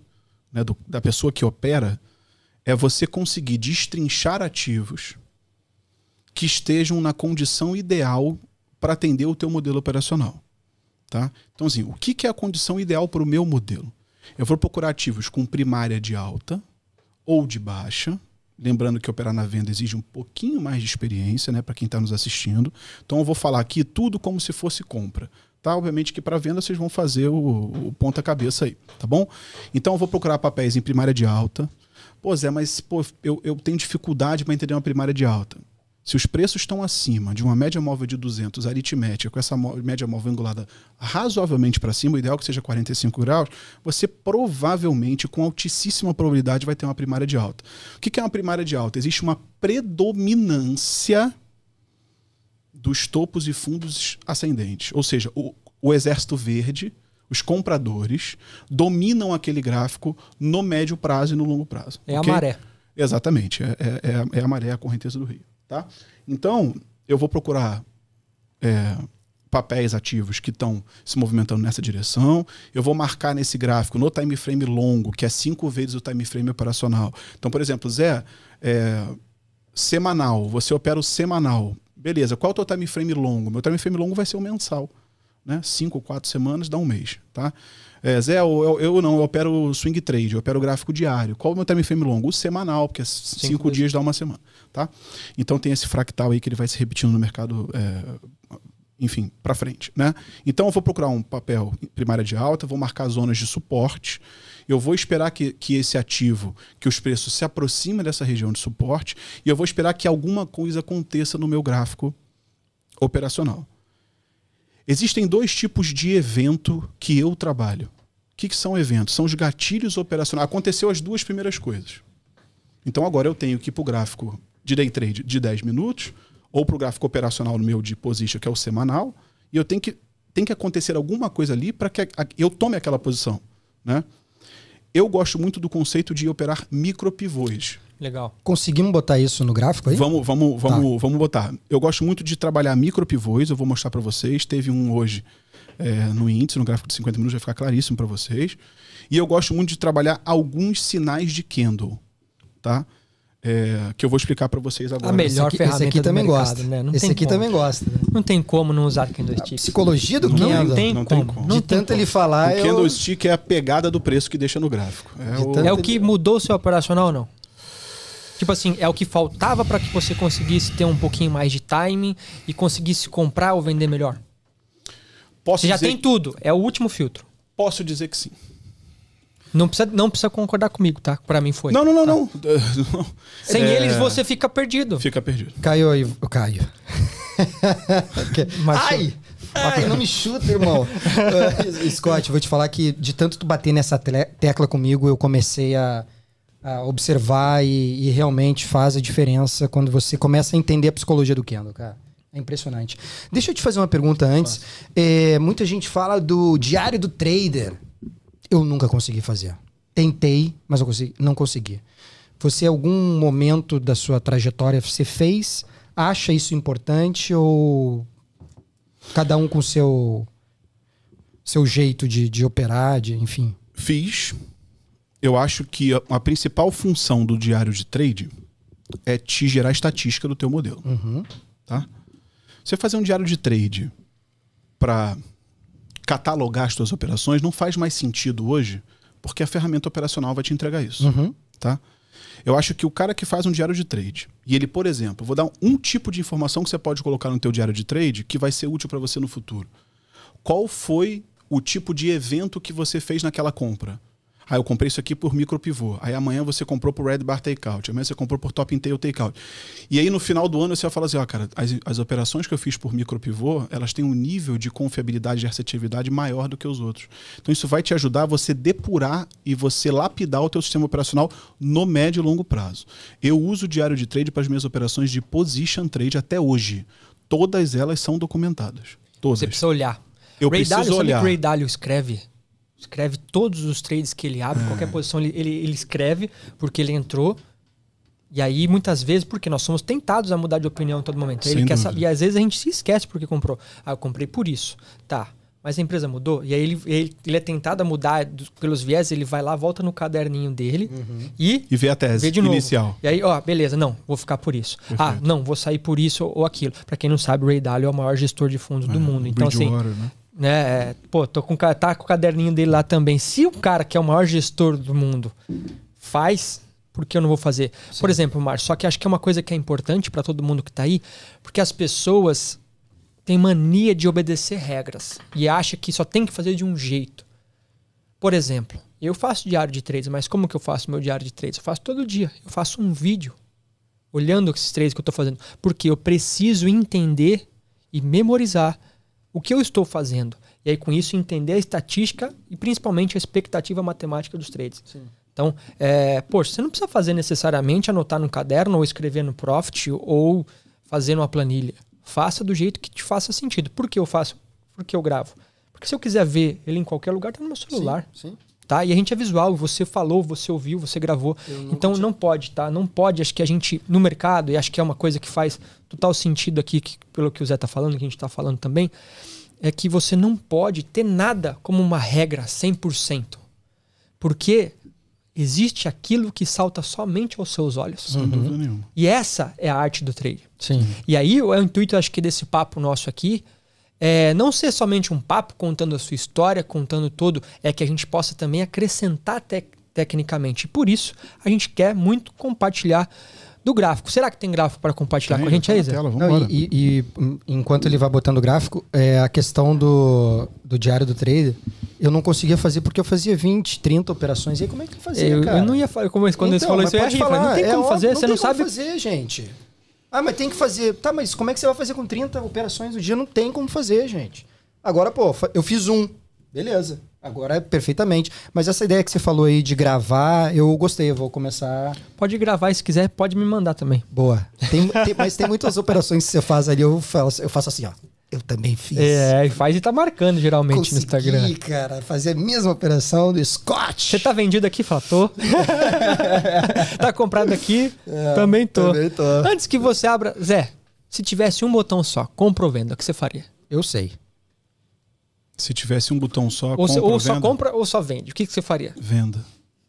né, da pessoa que opera, é você conseguir destrinchar ativos que estejam na condição ideal para atender o teu modelo operacional. Tá? Então, assim, o que é a condição ideal para o meu modelo? Eu vou procurar ativos com primária de alta ou de baixa. Lembrando que operar na venda exige um pouquinho mais de experiência, né, para quem está nos assistindo. Então eu vou falar aqui tudo como se fosse compra. Tá? Obviamente que para venda vocês vão fazer o ponta-cabeça aí, tá bom? Então eu vou procurar papéis em primária de alta. Pô, Zé, mas eu tenho dificuldade para entender uma primária de alta. Se os preços estão acima de uma média móvel de 200 aritmética, com essa média móvel angulada razoavelmente para cima, o ideal é que seja 45 graus, você provavelmente, com altíssima probabilidade, vai ter uma primária de alta. O que é uma primária de alta? Existe uma predominância dos topos e fundos ascendentes. Ou seja, o exército verde, os compradores, dominam aquele gráfico no médio prazo e no longo prazo. É okay? A maré. Exatamente. É a maré, a correnteza do rio. Tá? Então, eu vou procurar papéis ativos que estão se movimentando nessa direção. Eu vou marcar nesse gráfico, no time frame longo, que é 5 vezes o time frame operacional. Então, por exemplo, Zé, semanal, você opera o semanal. Beleza, qual é o teu time frame longo? Meu time frame longo vai ser o mensal. Né? 5 ou 4 semanas dá um mês. Tá? Zé, eu opero swing trade, eu opero gráfico diário. Qual é o meu time frame longo? O semanal, porque 5 dias dá uma semana. Tá? Então tem esse fractal aí que ele vai se repetindo no mercado, enfim, para frente. Né? Então eu vou procurar um papel primária de alta, vou marcar zonas de suporte, eu vou esperar que esse ativo, que os preços se aproximem dessa região de suporte, e eu vou esperar que alguma coisa aconteça no meu gráfico operacional. Existem 2 tipos de evento que eu trabalho. O que são eventos? São os gatilhos operacionais. Aconteceu as 2 primeiras coisas. Então agora eu tenho que ir para o gráfico de day trade de 10 minutos, ou para o gráfico operacional no meu de position, que é o semanal, e eu tenho que acontecer alguma coisa ali para que eu tome aquela posição. Né? Eu gosto muito do conceito de operar micropivôs. Legal. Conseguimos botar isso no gráfico aí? Vamos botar. Eu gosto muito de trabalhar micropivôs, eu vou mostrar para vocês. Teve um hoje no índice, no gráfico de 50 minutos, vai ficar claríssimo para vocês. E eu gosto muito de trabalhar alguns sinais de candle, tá? Que eu vou explicar para vocês agora. A melhor ferramenta esse aqui também mercado, gosta. Né? Não esse aqui também gosta. Né? Não tem como não usar candlestick. Psicologia do candle. Não tem como. De tanto ele falar... O candlestick é a pegada do preço que deixa no gráfico. É o que mudou o seu operacional ou não? Tipo assim, é o que faltava para que você conseguisse ter um pouquinho mais de timing e conseguisse comprar ou vender melhor? Você já tem tudo. É o último filtro. Posso dizer que sim. Não precisa concordar comigo, tá? Pra mim foi. Não. Sem eles você fica perdido. Fica perdido. Caio. Ai, não me chuta, irmão. Scott, vou te falar que de tanto tu bater nessa tecla comigo, eu comecei a observar e realmente faz a diferença quando você começa a entender a psicologia do candle, cara. É impressionante. Deixa eu te fazer uma pergunta antes. Muita gente fala do diário do trader. Eu nunca consegui fazer. Tentei, mas não consegui. Você, em algum momento da sua trajetória, você fez? Acha isso importante ou cada um com seu jeito de operar, enfim? Fiz. Eu acho que a principal função do diário de trade é te gerar estatística do teu modelo. Uhum. Tá? Você fazer um diário de trade para catalogar as tuas operações não faz mais sentido hoje, porque a ferramenta operacional vai te entregar isso. Uhum. Tá? Eu acho que o cara que faz um diário de trade, e ele, por exemplo, vou dar um tipo de informação que você pode colocar no teu diário de trade que vai ser útil para você no futuro. Qual foi o tipo de evento que você fez naquela compra? Eu comprei isso aqui por micropivô. Aí amanhã você comprou por red bar takeout. Amanhã você comprou por top and tail takeout. E aí no final do ano você vai falar assim, cara, as operações que eu fiz por micropivô, elas têm um nível de confiabilidade e assertividade maior do que os outros. Então isso vai te ajudar a você depurar e você lapidar o teu sistema operacional no médio e longo prazo. Eu uso o diário de trade para as minhas operações de position trade até hoje. Todas elas são documentadas. Todas. Você precisa olhar. Ray Dalio escreve todos os trades que ele abre, qualquer posição ele escreve, porque ele entrou. E aí, muitas vezes, porque nós somos tentados a mudar de opinião em todo momento. Ele quer saber, e às vezes a gente se esquece porque comprou. Eu comprei por isso. Tá, Mas a empresa mudou. E aí ele é tentado a mudar pelos viés, ele vai lá, volta no caderninho dele e vê a tese vê de novo. inicial. E aí, beleza, não, vou ficar por isso. Perfeito. Ah, não, vou sair por isso ou aquilo. Pra quem não sabe, o Ray Dalio é o maior gestor de fundos do mundo. Então, assim, tô tá com o caderninho dele lá também. Se o cara que é o maior gestor do mundo faz, por que eu não vou fazer? Sim. Por exemplo, Márcio, só que acho que é uma coisa que é importante para todo mundo que tá aí, porque as pessoas têm mania de obedecer regras e acha que só tem que fazer de um jeito. Por exemplo, eu faço diário de trades, mas como que eu faço meu diário de trades? Eu faço todo dia. Eu faço um vídeo olhando esses trades que eu tô fazendo, porque eu preciso entender e memorizar o que eu estou fazendo. E aí, com isso, entender a estatística e principalmente a expectativa matemática dos trades. Sim. Então, poxa, você não precisa fazer necessariamente anotar no caderno ou escrever no Profit ou fazer numa planilha. Faça do jeito que te faça sentido. Por que eu faço? Por que eu gravo? Porque se eu quiser ver ele em qualquer lugar, tá no meu celular. Sim. Tá? E a gente é visual. Você falou, você ouviu, você gravou. Então, não pode, tá? Não pode. Acho que a gente, no mercado, e acho que é uma coisa que faz total sentido aqui, pelo que o Zé tá falando, que a gente tá falando também, é que você não pode ter nada como uma regra 100%. Porque existe aquilo que salta somente aos seus olhos. Sem dúvida nenhuma. E essa é a arte do trade. Sim. E aí o intuito, acho que desse papo nosso aqui, é não ser somente um papo contando a sua história, contando todo, é que a gente possa também acrescentar tecnicamente. E por isso a gente quer muito compartilhar do gráfico. Será que tem gráfico para compartilhar com a gente aí, Zé? E enquanto ele vai botando o gráfico, a questão do diário do trader, eu não conseguia fazer porque eu fazia 20, 30 operações. E aí como é que eu fazia, cara? Eu não ia falar, quando você falou isso, eu ia rir. Não tem como fazer, você não sabe. Não tem como fazer, gente. Ah, mas tem que fazer. Tá, mas como é que você vai fazer com 30 operações no dia? Não tem como fazer, gente. Agora, eu fiz um. Beleza. Agora é perfeitamente. Mas essa ideia que você falou aí de gravar, eu gostei. Eu vou começar... Pode gravar e se quiser, pode me mandar também. Boa. Mas tem muitas operações que você faz ali, eu faço assim, ó. Eu também fiz. Faz e tá marcando geralmente no Instagram. Cara, fazer a mesma operação do Scott. Você tá vendido aqui? Fala, tô. Tá comprado aqui? Também tô. Antes que você abra... Zé, se tivesse um botão só, compra ou venda, o que você faria? Eu sei. Se tivesse um botão só, ou só compra ou só vende. O que você faria? Venda.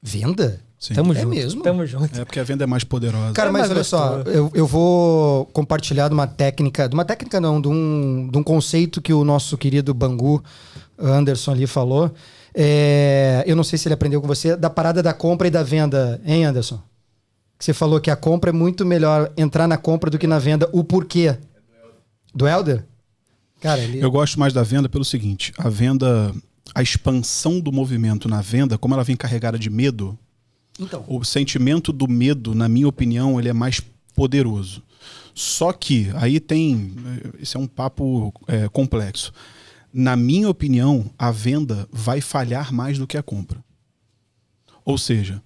Venda? Sim. Tamo junto. Mesmo? Tamo junto. É porque a venda é mais poderosa. Cara, mas olha só, eu vou compartilhar de uma técnica não, de um conceito que o nosso querido Bangu Anderson ali falou. Eu não sei se ele aprendeu com você, da parada da compra e da venda, hein, Anderson? Que você falou que a compra é muito melhor entrar na compra do que na venda. O porquê? Do Helder? Cara, eu gosto mais da venda pelo seguinte, a venda, a expansão do movimento na venda, como ela vem carregada de medo, então, o sentimento do medo, na minha opinião, ele é mais poderoso. Só que, aí esse é um papo complexo. Na minha opinião, a venda vai falhar mais do que a compra. Ou seja,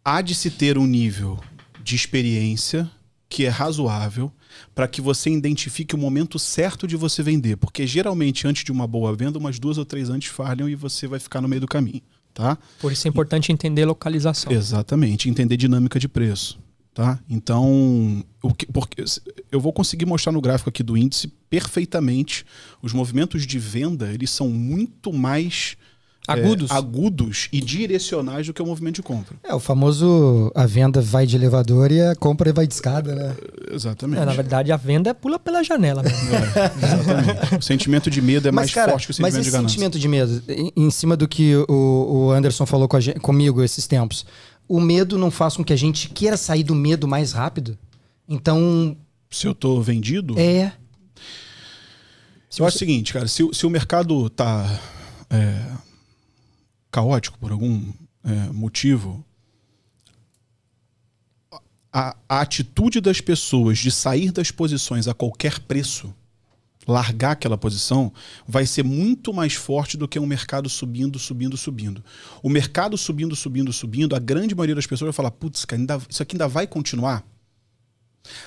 há de se ter um nível de experiência que é razoável para que você identifique o momento certo de você vender. Porque geralmente, antes de uma boa venda, umas 2 ou 3 antes falham e você vai ficar no meio do caminho. Tá? Por isso é importante entender localização. Exatamente, entender dinâmica de preço. Tá? Então, porque eu vou conseguir mostrar no gráfico aqui do índice perfeitamente. Os movimentos de venda, eles são muito mais agudos e direcionais do que o movimento de compra. O famoso, a venda vai de elevador e a compra vai de escada, né? Exatamente. Na verdade, a venda pula pela janela mesmo. Exatamente. O sentimento de medo é mais forte que o sentimento de ganância. Mas esse sentimento de medo, em cima do que o Anderson falou comigo esses tempos, o medo não faz com que a gente queira sair do medo mais rápido? Então... Se eu tô vendido? Eu acho o seguinte, cara, se o mercado tá... caótico por algum motivo, a atitude das pessoas de sair das posições a qualquer preço, largar aquela posição, vai ser muito mais forte do que um mercado subindo. O mercado subindo, a grande maioria das pessoas vai falar, putz, cara, isso aqui ainda vai continuar?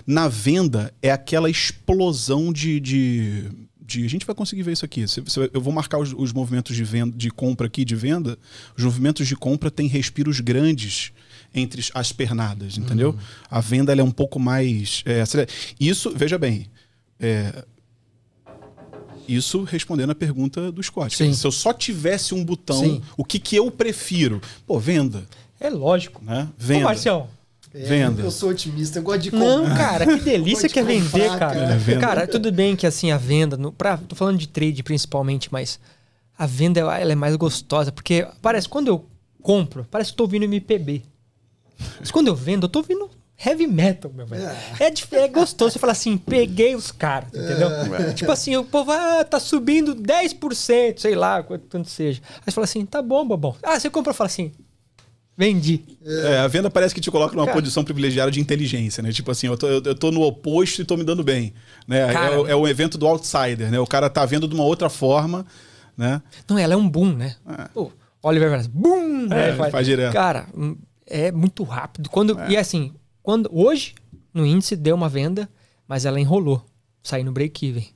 Na venda é aquela explosão de a gente vai conseguir ver isso aqui. Eu vou marcar os movimentos de compra aqui, de venda. Os movimentos de compra têm respiros grandes entre as pernadas, entendeu? A venda ela é um pouco mais... Isso, veja bem, Isso respondendo a pergunta do Scott. Sim. Se eu só tivesse um botão, Sim. o que eu prefiro? Pô, venda. É lógico. Né? Ô, Venda. Marcião. Venda. Eu sou otimista, eu gosto de comprar. Não, cara, que delícia que é Pode vender, comprar, cara. cara. Venda. Cara, tudo bem que assim, a venda, tô falando de trade principalmente, mas a venda ela é mais gostosa, porque parece, quando eu compro, parece que eu tô ouvindo MPB. Mas quando eu vendo, eu tô ouvindo heavy metal, meu velho. É gostoso você falar assim, peguei os caras, entendeu? Tipo assim, o povo, tá subindo 10%, sei lá, quanto seja. Aí você fala assim, tá bom, bobão. Ah, você comprou, fala assim, vendi. A venda parece que te coloca numa Cara. posição privilegiada de inteligência, né? Tipo assim, eu tô no oposto e tô me dando bem. Né? Cara. É o evento do outsider, né? O cara tá vendo de uma outra forma, né? Não, ela é um boom, né? Pô, Oliver Velez, boom! Né? Faz direto. Cara, é muito rápido. E assim, hoje, no índice, deu uma venda, mas ela enrolou. Sair no break-even.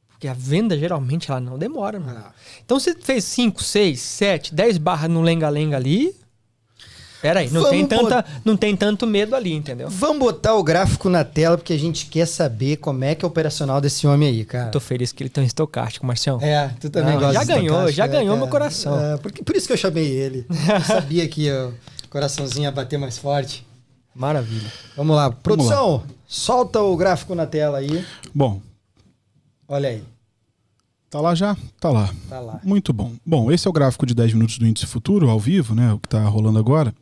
Porque a venda, geralmente, ela não demora, mano. Então, você fez 5, 6, 7, 10 barras no lenga-lenga ali... Pera aí, não tem tanto medo ali, entendeu? Vamos botar o gráfico na tela, porque a gente quer saber como é que é o operacional desse homem aí, cara. Tô feliz que ele tão estocástico, Marcião. Tu também Não, gosta já de ganhou, estocástico, já né, ganhou cara? meu coração. Por isso que eu chamei ele. Eu sabia que o coraçãozinho ia bater mais forte. Maravilha. Vamos lá. Produção, solta o gráfico na tela aí. Bom, Olha aí. tá lá já? Tá lá. Tá lá. Muito bom. Bom, esse é o gráfico de 10 minutos do índice futuro, ao vivo, né? O que tá rolando agora.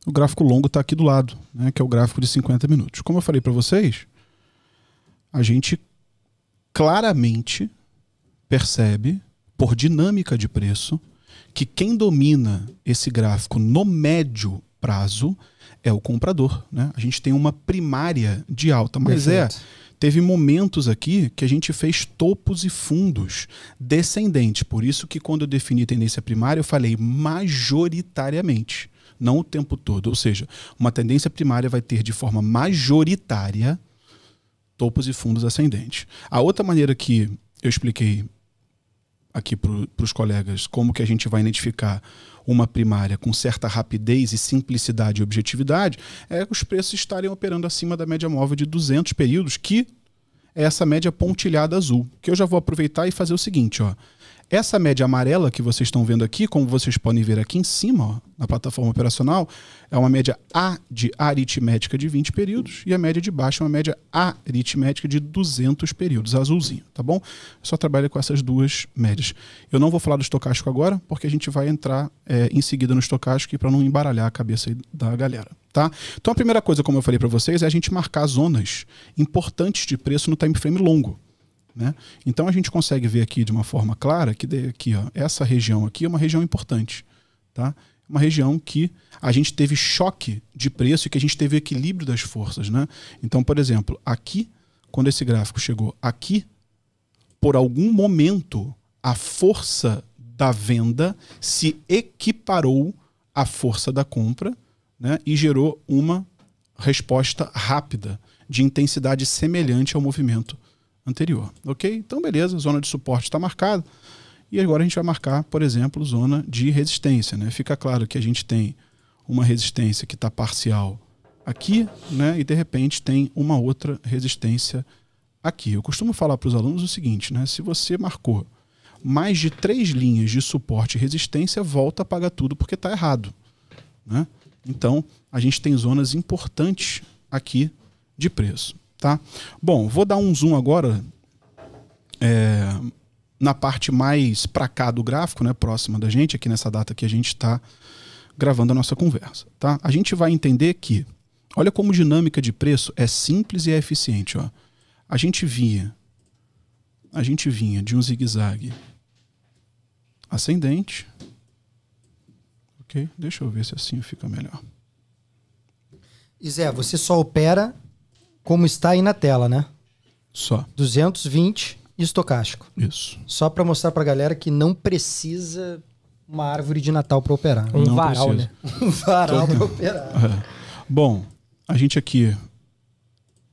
O gráfico longo está aqui do lado, né, que é o gráfico de 50 minutos. Como eu falei para vocês, a gente claramente percebe, por dinâmica de preço, que quem domina esse gráfico no médio prazo é o comprador. Né? A gente tem uma primária de alta, mas Perfeito. teve momentos aqui que a gente fez topos e fundos descendentes. Por isso que quando eu defini tendência primária, eu falei majoritariamente. Não o tempo todo. Ou seja, uma tendência primária vai ter de forma majoritária topos e fundos ascendentes. A outra maneira que eu expliquei aqui para os colegas como que a gente vai identificar uma primária com certa rapidez e simplicidade e objetividade é os preços estarem operando acima da média móvel de 200 períodos, que é essa média pontilhada azul. Que eu já vou aproveitar e fazer o seguinte, ó. Essa média amarela que vocês estão vendo aqui, como vocês podem ver aqui em cima, ó, na plataforma operacional, é uma média aritmética de 20 períodos e a média de baixo é uma média aritmética de 200 períodos, azulzinho, tá bom? Eu só trabalho com essas duas médias. Eu não vou falar do estocástico agora, porque a gente vai entrar em seguida no estocástico para não embaralhar a cabeça aí da galera, tá? Então a primeira coisa, como eu falei para vocês, é a gente marcar zonas importantes de preço no time frame longo. Né? Então a gente consegue ver aqui de uma forma clara que aqui, ó, essa região aqui é uma região importante. Tá? Uma região que a gente teve choque de preço e que a gente teve equilíbrio das forças. Né? Então, por exemplo, aqui, quando esse gráfico chegou aqui, por algum momento, a força da venda se equiparou à força da compra, né? E gerou uma resposta rápida, de intensidade semelhante ao movimento anterior, ok? Então, beleza, zona de suporte está marcada. E agora a gente vai marcar, por exemplo, zona de resistência. Né? Fica claro que a gente tem uma resistência que está parcial aqui, né? E de repente tem uma outra resistência aqui. Eu costumo falar para os alunos o seguinte, né? Se você marcou mais de 3 linhas de suporte e resistência, volta a pagar tudo porque está errado. Né? Então, a gente tem zonas importantes aqui de preço. Tá? Bom, vou dar um zoom agora na parte mais para cá do gráfico, né, próxima da gente, aqui nessa data que a gente está gravando a nossa conversa. Tá? A gente vai entender que, olha como dinâmica de preço é simples e é eficiente. Ó. A gente vinha de um zigue-zague ascendente. Ok? Deixa eu ver se assim fica melhor. E Zé, você só opera como está aí na tela, né? Só. 220 e estocástico. Isso. Só para mostrar para a galera que não precisa uma árvore de Natal para operar. Um Não varal, precisa. né? Um varal para operar. Bom, a gente aqui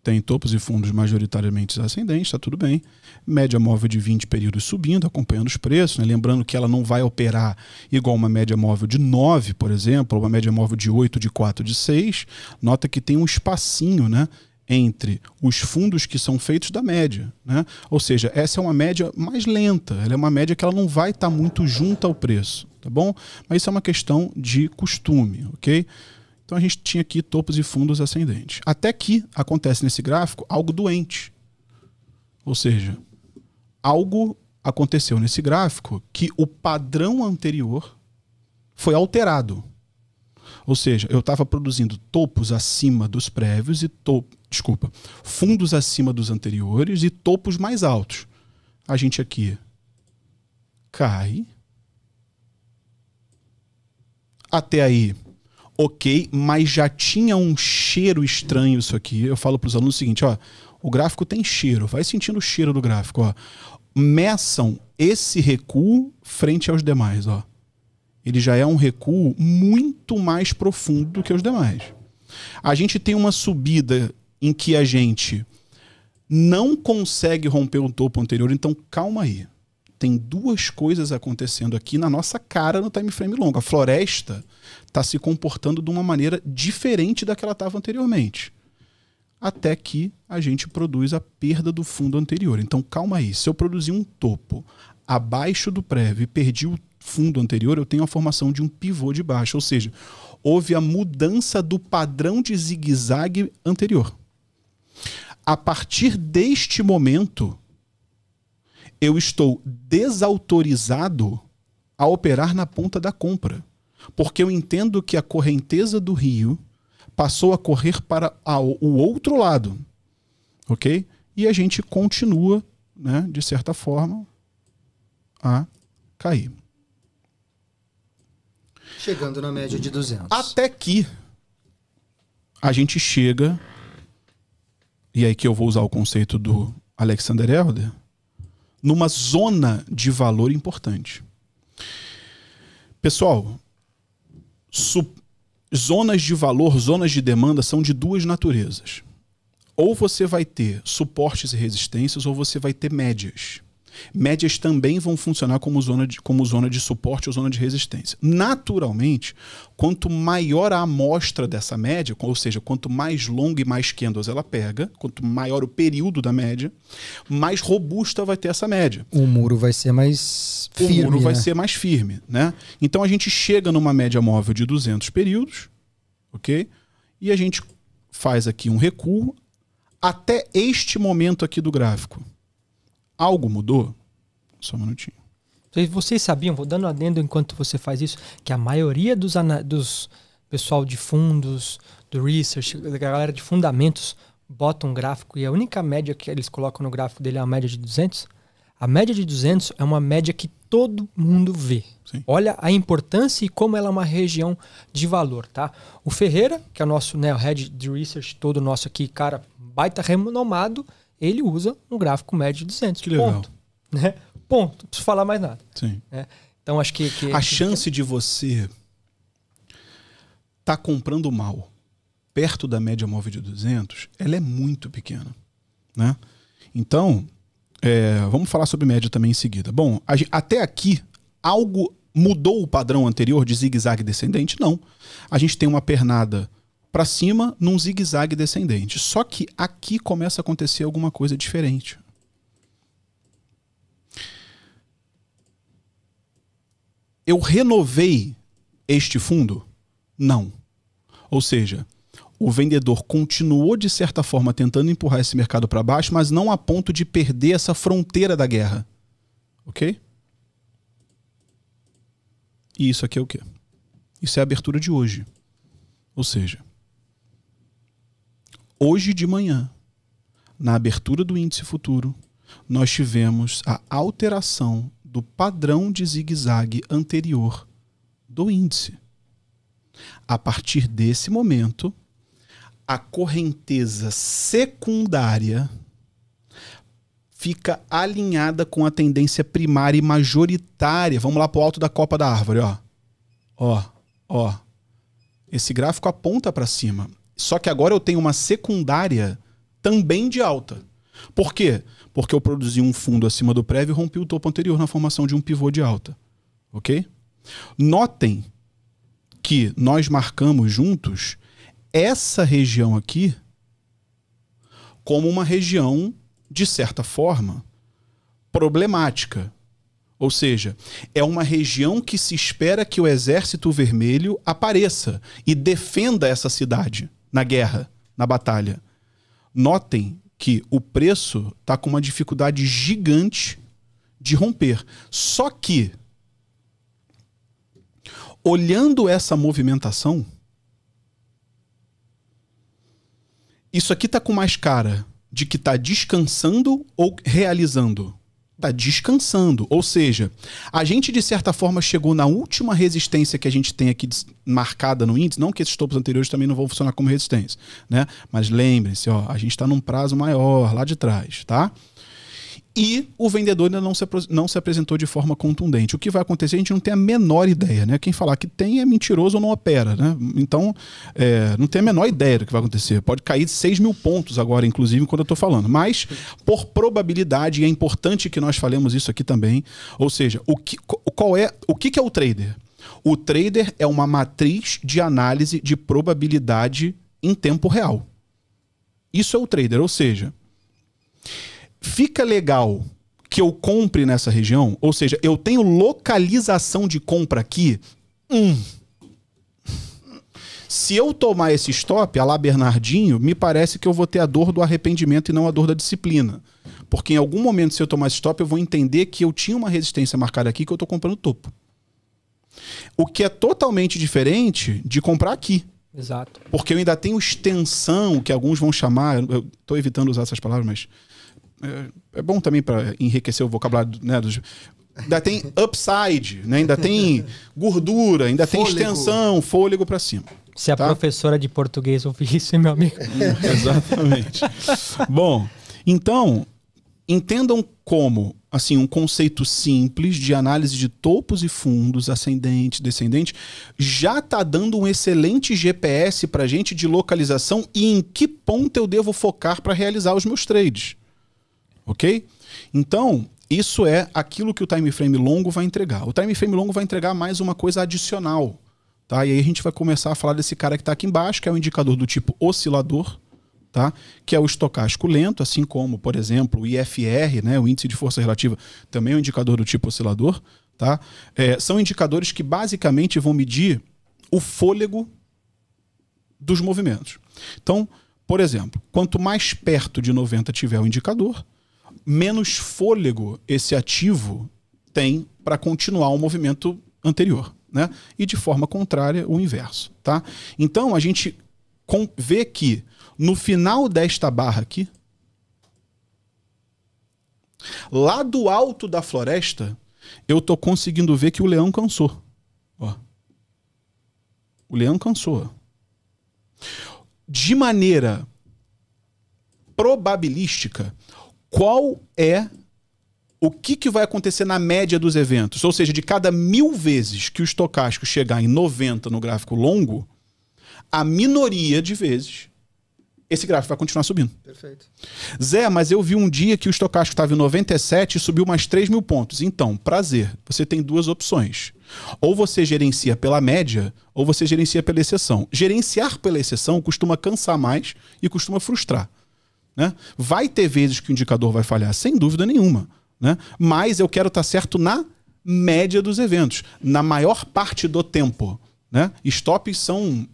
tem topos e fundos majoritariamente ascendentes, está tudo bem. Média móvel de 20 períodos subindo, acompanhando os preços. Né? Lembrando que ela não vai operar igual uma média móvel de 9, por exemplo, ou uma média móvel de 8, de 4, de 6. Nota que tem um espacinho, né, entre os fundos que são feitos da média, né? Ou seja, essa é uma média mais lenta, ela é uma média que ela não vai estar muito junto ao preço, tá bom? Mas isso é uma questão de costume, ok? Então a gente tinha aqui topos e fundos ascendentes. Até que acontece nesse gráfico algo doente. Ou seja, algo aconteceu nesse gráfico que o padrão anterior foi alterado. Ou seja, eu estava produzindo topos acima dos prévios e fundos acima dos anteriores e topos mais altos. A gente aqui cai. Até aí, ok, mas já tinha um cheiro estranho isso aqui. Eu falo para os alunos o seguinte, ó, o gráfico tem cheiro, vai sentindo o cheiro do gráfico, ó. Meçam esse recuo frente aos demais, ó. Ele já é um recuo muito mais profundo do que os demais. A gente tem uma subida em que a gente não consegue romper o topo anterior, então calma aí. Tem duas coisas acontecendo aqui na nossa cara no time frame longo. A floresta está se comportando de uma maneira diferente da que ela estava anteriormente. Até que a gente produz a perda do fundo anterior. Então calma aí. Se eu produzir um topo abaixo do prévio e perdi o fundo anterior, eu tenho a formação de um pivô de baixo, ou seja, houve a mudança do padrão de zigue-zague anterior. A partir deste momento, eu estou desautorizado a operar na ponta da compra, porque eu entendo que a correnteza do rio passou a correr para o outro lado, ok? E a gente continua, né, de certa forma, a cair. Chegando na média de 200. Até que a gente chega, e aí que eu vou usar o conceito do Alexander Elder, numa zona de valor importante. Pessoal, zonas de valor, zonas de demanda são de duas naturezas. Ou você vai ter suportes e resistências, ou você vai ter médias. Médias também vão funcionar como zona de suporte ou zona de resistência. Naturalmente, quanto maior a amostra dessa média, ou seja, quanto mais longa e mais candles ela pega, quanto maior o período da média, mais robusta vai ter essa média. O muro vai ser mais firme. O muro vai ser mais firme, né? Então a gente chega numa média móvel de 200 períodos, ok? E a gente faz aqui um recuo até este momento aqui do gráfico. Algo mudou? Só um minutinho. Vocês sabiam, vou dando adendo enquanto você faz isso, que a maioria dos pessoal de fundos, do research, da galera de fundamentos, bota um gráfico e a única média que eles colocam no gráfico dele é a média de 200? A média de 200 é uma média que todo mundo vê. Sim. Olha a importância e como ela é uma região de valor, tá? O Ferreira, que é o nosso, né, o head de research todo nosso aqui, cara, baita renomado, ele usa um gráfico médio de 200. Que legal. Ponto. Né? Ponto. Não preciso falar mais nada. Sim. Né? Então, acho que a chance de você tá comprando mal perto da média móvel de 200, ela é muito pequena, né? Então, vamos falar sobre média também em seguida. Bom, até aqui, algo mudou o padrão anterior de zigue-zague descendente? Não. A gente tem uma pernada para cima num zigue-zague descendente. Só que aqui começa a acontecer alguma coisa diferente. Eu renovei este fundo? Não. Ou seja, o vendedor continuou de certa forma tentando empurrar esse mercado para baixo, mas não a ponto de perder essa fronteira da guerra. Ok? E isso aqui é o quê? Isso é a abertura de hoje. Ou seja, hoje de manhã, na abertura do índice futuro, nós tivemos a alteração do padrão de zigue-zague anterior do índice. A partir desse momento, a correnteza secundária fica alinhada com a tendência primária e majoritária. Vamos lá para o alto da copa da árvore, ó. Esse gráfico aponta para cima. Só que agora eu tenho uma secundária também de alta. Por quê? Porque eu produzi um fundo acima do prévio e rompi o topo anterior na formação de um pivô de alta. Ok? Notem que nós marcamos juntos essa região aqui como uma região, de certa forma, problemática. Ou seja, é uma região que se espera que o Exército Vermelho apareça e defenda essa cidade na guerra, na batalha. Notem que o preço está com uma dificuldade gigante de romper. Só que, olhando essa movimentação, isso aqui está com mais cara de que está descansando ou realizando? Está descansando. Ou seja, a gente, de certa forma, chegou na última resistência que a gente tem aqui marcada no índice. Não que esses topos anteriores também não vão funcionar como resistência, né? Mas lembrem-se, ó, a gente está num prazo maior lá de trás, tá? E o vendedor ainda não se apresentou de forma contundente. O que vai acontecer, a gente não tem a menor ideia, né? Quem falar que tem é mentiroso ou não opera, né? Então, não tem a menor ideia do que vai acontecer. Pode cair 6 mil pontos agora, inclusive, quando eu estou falando. Mas, por probabilidade, e é importante que nós falemos isso aqui também, ou seja, o que é o trader? O trader é uma matriz de análise de probabilidade em tempo real. Isso é o trader, ou seja, fica legal que eu compre nessa região, ou seja, eu tenho localização de compra aqui. Se eu tomar esse stop, a lá Bernardinho, me parece que eu vou ter a dor do arrependimento e não a dor da disciplina. Porque em algum momento, se eu tomar esse stop, eu vou entender que eu tinha uma resistência marcada aqui que eu estou comprando topo. O que é totalmente diferente de comprar aqui. Exato. Porque eu ainda tenho extensão, que alguns vão chamar, eu estou evitando usar essas palavras, mas é bom também para enriquecer o vocabulário, né, ainda tem upside, né, ainda tem gordura, ainda tem extensão, fôlego para cima. Se a professora de português ouvir isso, meu amigo. Exatamente. Bom, então, entendam como, assim, um conceito simples de análise de topos e fundos, ascendente, descendente, já está dando um excelente GPS para a gente de localização e em que ponto eu devo focar para realizar os meus trades. Ok? Então, isso é aquilo que o time frame longo vai entregar. O time frame longo vai entregar mais uma coisa adicional. Tá? E aí a gente vai começar a falar desse cara que está aqui embaixo, que é um indicador do tipo oscilador, tá? Que é o estocástico lento, assim como, por exemplo, o IFR, né? O índice de força relativa, também é um indicador do tipo oscilador. Tá? São indicadores que basicamente vão medir o fôlego dos movimentos. Então, por exemplo, quanto mais perto de 90 tiver o indicador, menos fôlego esse ativo tem para continuar o movimento anterior, né? E de forma contrária, o inverso, tá? Então, a gente vê que no final desta barra aqui, lá do alto da floresta, eu tô conseguindo ver que o leão cansou. Ó. O leão cansou. De maneira probabilística, qual é o que vai acontecer na média dos eventos? Ou seja, de cada 1000 vezes que o estocástico chegar em 90 no gráfico longo, a minoria de vezes esse gráfico vai continuar subindo. Perfeito. Zé, mas eu vi um dia que o estocástico estava em 97 e subiu mais 3 mil pontos. Então, prazer, você tem duas opções. Ou você gerencia pela média, ou você gerencia pela exceção. Gerenciar pela exceção costuma cansar mais e costuma frustrar. Né? Vai ter vezes que o indicador vai falhar, sem dúvida nenhuma. Né? Mas eu quero estar certo na média dos eventos, na maior parte do tempo. Né? Stops são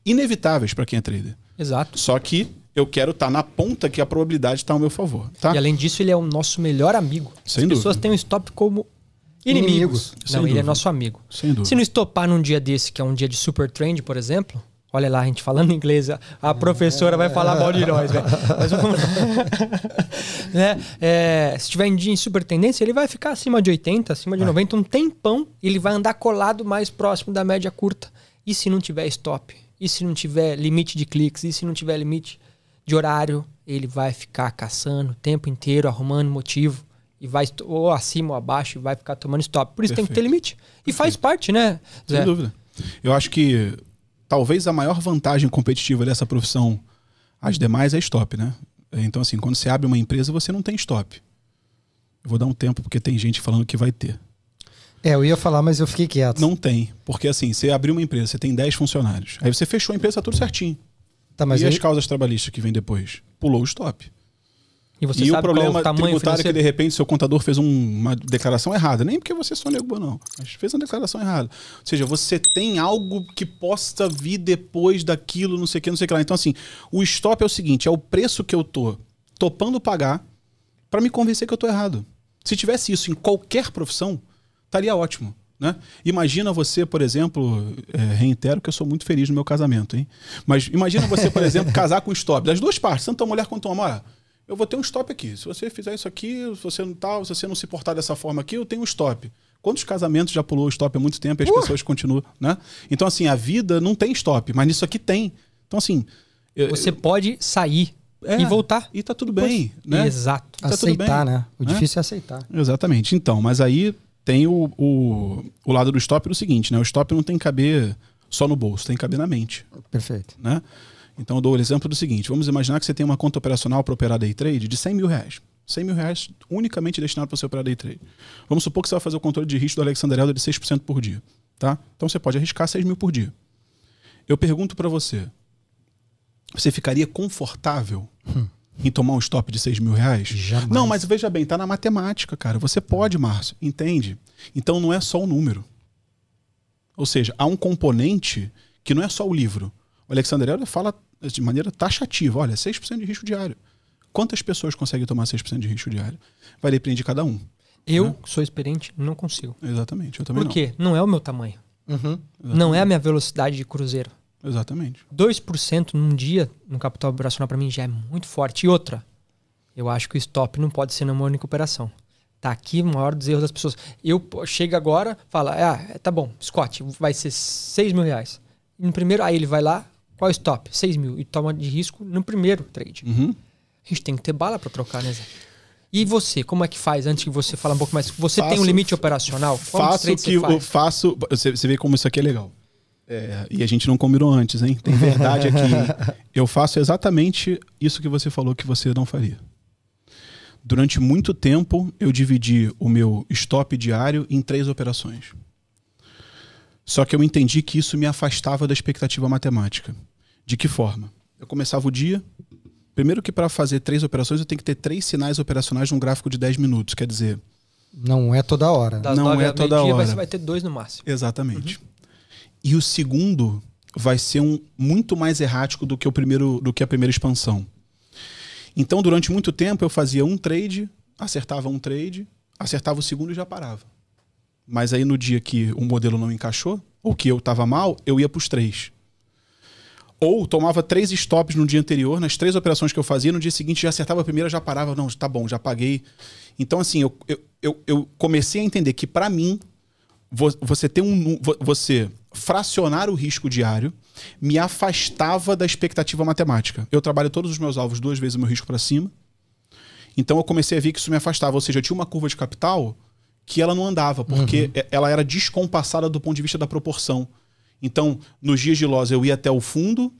inevitáveis para quem é trader. Exato. Só que eu quero estar na ponta que a probabilidade está ao meu favor. Tá? E além disso, ele é o nosso melhor amigo. Sem As dúvida. pessoas têm o stop como inimigos. Sem Não, ele dúvida. é nosso amigo. Sem dúvida. Se não estopar num dia desse, que é um dia de super trend, por exemplo, olha lá, a gente falando inglês, a professora vai falar mal de nós, velho. Mas vamos... né? Se tiver em dia em super tendência, ele vai ficar acima de 80, acima de 90, um tempão, e ele vai andar colado mais próximo da média curta. E se não tiver stop? E se não tiver limite de cliques? E se não tiver limite de horário? Ele vai ficar caçando o tempo inteiro, arrumando motivo. E vai ou acima ou abaixo e vai ficar tomando stop. Por isso tem que ter limite. E faz parte, né, Zé? Sem dúvida. Eu acho que talvez a maior vantagem competitiva dessa profissão às demais é stop, né? Então, assim, quando você abre uma empresa, você não tem stop. Eu vou dar um tempo porque tem gente falando que vai ter. Eu ia falar, mas eu fiquei quieto. Não tem. Porque, assim, você abriu uma empresa, você tem 10 funcionários. Aí você fechou a empresa, tá tudo certinho. Tá, mas e aí... as causas trabalhistas que vem depois? Pulou o stop. E você E sabe o problema qual o tamanho tributário é que, financeiro? de repente, seu contador fez uma declaração errada. Nem porque você sonegou, não. Mas fez uma declaração errada. Ou seja, você tem algo que possa vir depois daquilo, não sei o que, não sei o que lá. Então, assim, o stop é o seguinte, é o preço que eu tô topando pagar para me convencer que eu tô errado. Se tivesse isso em qualquer profissão, estaria ótimo. Né? Imagina você, por exemplo, reitero que eu sou muito feliz no meu casamento, hein? Mas imagina você, por exemplo, casar com stop. Das duas partes, tanto a mulher quanto o homem. Olha, eu vou ter um stop aqui. Se você fizer isso aqui, se você não se portar dessa forma aqui, eu tenho um stop. Quantos casamentos já pulou o stop há muito tempo e as pessoas continuam, né? Então, assim, a vida não tem stop, mas nisso aqui tem. Então, assim... Você pode sair e voltar. E tá tudo bem, né? Exato. Tá tudo bem, Aceitar, né? O né? difícil é aceitar. Exatamente. Então, mas aí tem o lado do stop do seguinte, né? O stop não tem que caber só no bolso, tem que caber na mente, Perfeito. né? Então eu dou o exemplo do seguinte, vamos imaginar que você tem uma conta operacional para operar day trade de 100 mil reais. 100 mil reais unicamente destinado para você operar day trade. Vamos supor que você vai fazer o controle de risco do Alexander Elder de 6% por dia, tá? Então você pode arriscar 6 mil por dia. Eu pergunto para você, você ficaria confortável em tomar um stop de 6 mil reais? Jamais. Não, mas veja bem, tá na matemática, cara. Você pode, Márcio, entende? Então não é só o número. Ou seja, há um componente que não é só o livro. O Alexander Elder fala de maneira taxativa, olha, 6% de risco diário. Quantas pessoas conseguem tomar 6% de risco diário? Vai depender de cada um. Eu sou experiente, não consigo. Exatamente, eu também Por quê? Não é o meu tamanho. Uhum. Não é a minha velocidade de cruzeiro. Exatamente. 2% num dia no capital operacional para mim já é muito forte. E outra, eu acho que o stop não pode ser numa única operação. Tá aqui o maior dos erros das pessoas. Eu chego agora, fala, tá bom, Scott, vai ser 6 mil reais. E no primeiro, aí ele vai lá, qual é o stop? 6 mil. E toma de risco no primeiro trade. Uhum. A gente tem que ter bala para trocar, né, Zé? E você, como é que faz? Antes que você fale um pouco mais. Você tem um limite operacional? Faço o que eu faço. Você vê como isso aqui é legal. E a gente não combinou antes, hein? Tem verdade aqui. Hein? Eu faço exatamente isso que você falou que você não faria. Durante muito tempo, eu dividi o meu stop diário em 3 operações. Só que eu entendi que isso me afastava da expectativa matemática. De que forma? Eu começava o dia. Primeiro que para fazer 3 operações, eu tenho que ter 3 sinais operacionais num gráfico de 10 minutos. Quer dizer... Não é toda hora. Das não 9 é ao toda meio-dia, hora. Você vai ter 2 no máximo. Exatamente. E o segundo vai ser muito mais errático do que a primeira expansão. Então, durante muito tempo, eu fazia um trade, acertava o segundo e já parava. Mas aí no dia que o modelo não encaixou, ou que eu estava mal, eu ia para os 3. Ou tomava 3 stops no dia anterior, nas 3 operações que eu fazia, no dia seguinte já acertava a primeira, já parava, não, tá bom, já paguei. Então, assim, eu comecei a entender que, para mim, você fracionar o risco diário me afastava da expectativa matemática. Eu trabalho todos os meus alvos 2 vezes o meu risco para cima. Então, eu comecei a ver que isso me afastava. Ou seja, eu tinha uma curva de capital que ela não andava, porque ela era descompassada do ponto de vista da proporção. Então, nos dias de loss eu ia até o fundo,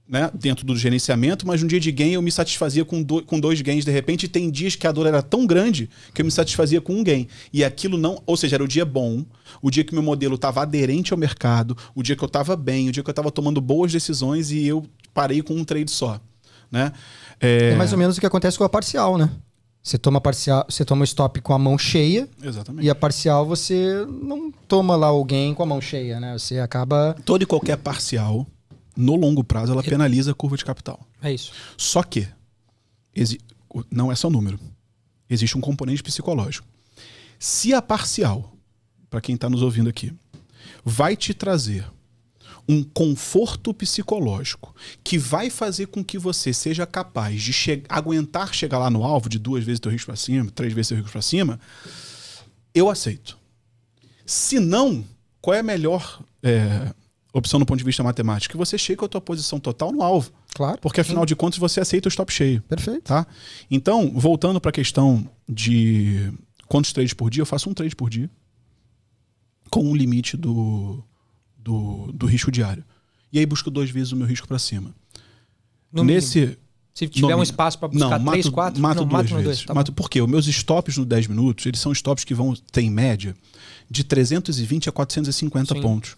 né, dentro do gerenciamento, mas no dia de gain eu me satisfazia com 2 gains de repente, e tem dias que a dor era tão grande que eu me satisfazia com 1 gain. E aquilo não... Ou seja, era o dia bom, o dia que meu modelo estava aderente ao mercado, o dia que eu estava bem, o dia que eu estava tomando boas decisões e eu parei com um trade só. Né? É mais ou menos o que acontece com a parcial, né? Você toma o stop com a mão cheia. Exatamente. E a parcial você não toma lá o gain com a mão cheia, né? Você acaba... Toda e qualquer parcial, no longo prazo, ela penaliza a curva de capital. É isso. Só que não é só número. Existe um componente psicológico. Se a parcial, para quem está nos ouvindo aqui, vai te trazer um conforto psicológico que vai fazer com que você seja capaz de aguentar chegar lá no alvo de 2 vezes teu risco para cima, 3 vezes teu risco para cima, eu aceito. Se não, qual é a melhor opção do ponto de vista matemático? Que você chegue com a tua posição total no alvo. Claro. Porque afinal de contas você aceita o stop cheio. Perfeito. Tá? Então, voltando para a questão de quantos trades por dia, eu faço um trade por dia com um limite do risco diário. E aí busco 2 vezes o meu risco para cima. Se tiver um espaço para buscar 3, 4, mato não, 2 mato vezes. Tá mato, por quê? Os meus stops no 10 minutos, eles são stops que vão ter em média de 320 a 450 Sim. pontos.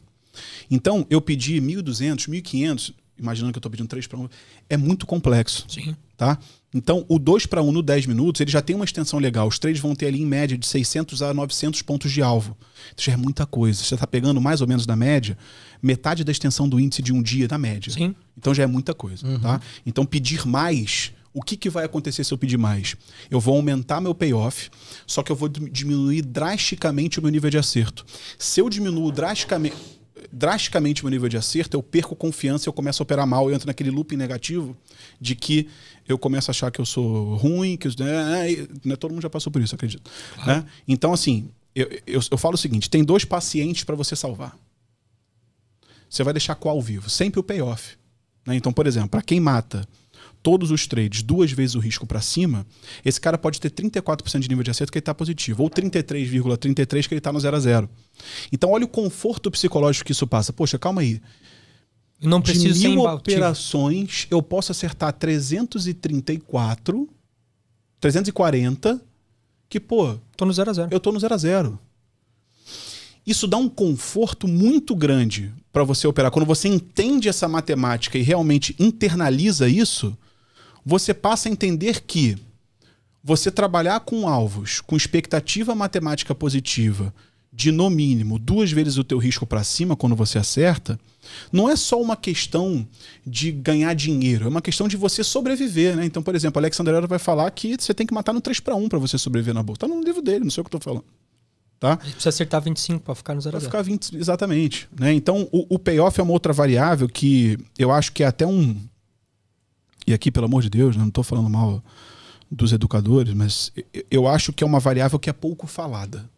Então, eu pedi 1.200, 1.500, imaginando que eu estou pedindo 3-1, é muito complexo. Sim. Tá? Então, o 2-1 no 10 minutos, ele já tem uma extensão legal. Os trades vão ter ali, em média, de 600 a 900 pontos de alvo. Isso já é muita coisa. Você está pegando mais ou menos da média, metade da extensão do índice de um dia da média. Sim. Então já é muita coisa. Tá? Então, pedir mais... O que vai acontecer se eu pedir mais? Eu vou aumentar meu payoff, só que eu vou diminuir drasticamente o meu nível de acerto. Se eu diminuo drasticamente o meu nível de acerto, eu perco confiança, eu começo a operar mal, eu entro naquele looping negativo de que eu começo a achar que eu sou ruim, que todo mundo já passou por isso, acredito. Né? Então, assim, eu falo o seguinte, tem 2 pacientes para você salvar. Você vai deixar qual vivo? Sempre o payoff. Né? Então, por exemplo, para quem mata todos os trades 2 vezes o risco para cima, esse cara pode ter 34% de nível de acerto que ele está positivo, ou 33,33% que ele está no 0 a 0. Então olha o conforto psicológico que isso passa. Poxa, calma aí. Não preciso de ser 1000 embatido. operações, eu posso acertar 340, que, pô... Tô no 0 a 0. Eu tô no 0 a 0. Isso dá um conforto muito grande para você operar. Quando você entende essa matemática e realmente internaliza isso, você passa a entender que você trabalhar com alvos, com expectativa matemática positiva, de no mínimo 2 vezes o teu risco para cima quando você acerta, não é só uma questão de ganhar dinheiro, é uma questão de você sobreviver, né? Então, por exemplo, Alexander Herrera vai falar que você tem que matar no 3-1 para você sobreviver na bolsa. Tá no livro dele, não sei o que eu tô falando. Tá? Precisa acertar 25 para ficar no 0 a 0. Para ficar 20, exatamente. Né? Então, o payoff é uma outra variável que eu acho que é até um... E aqui, pelo amor de Deus, né? Não estou falando mal dos educadores, mas eu acho que é uma variável que é pouco falada.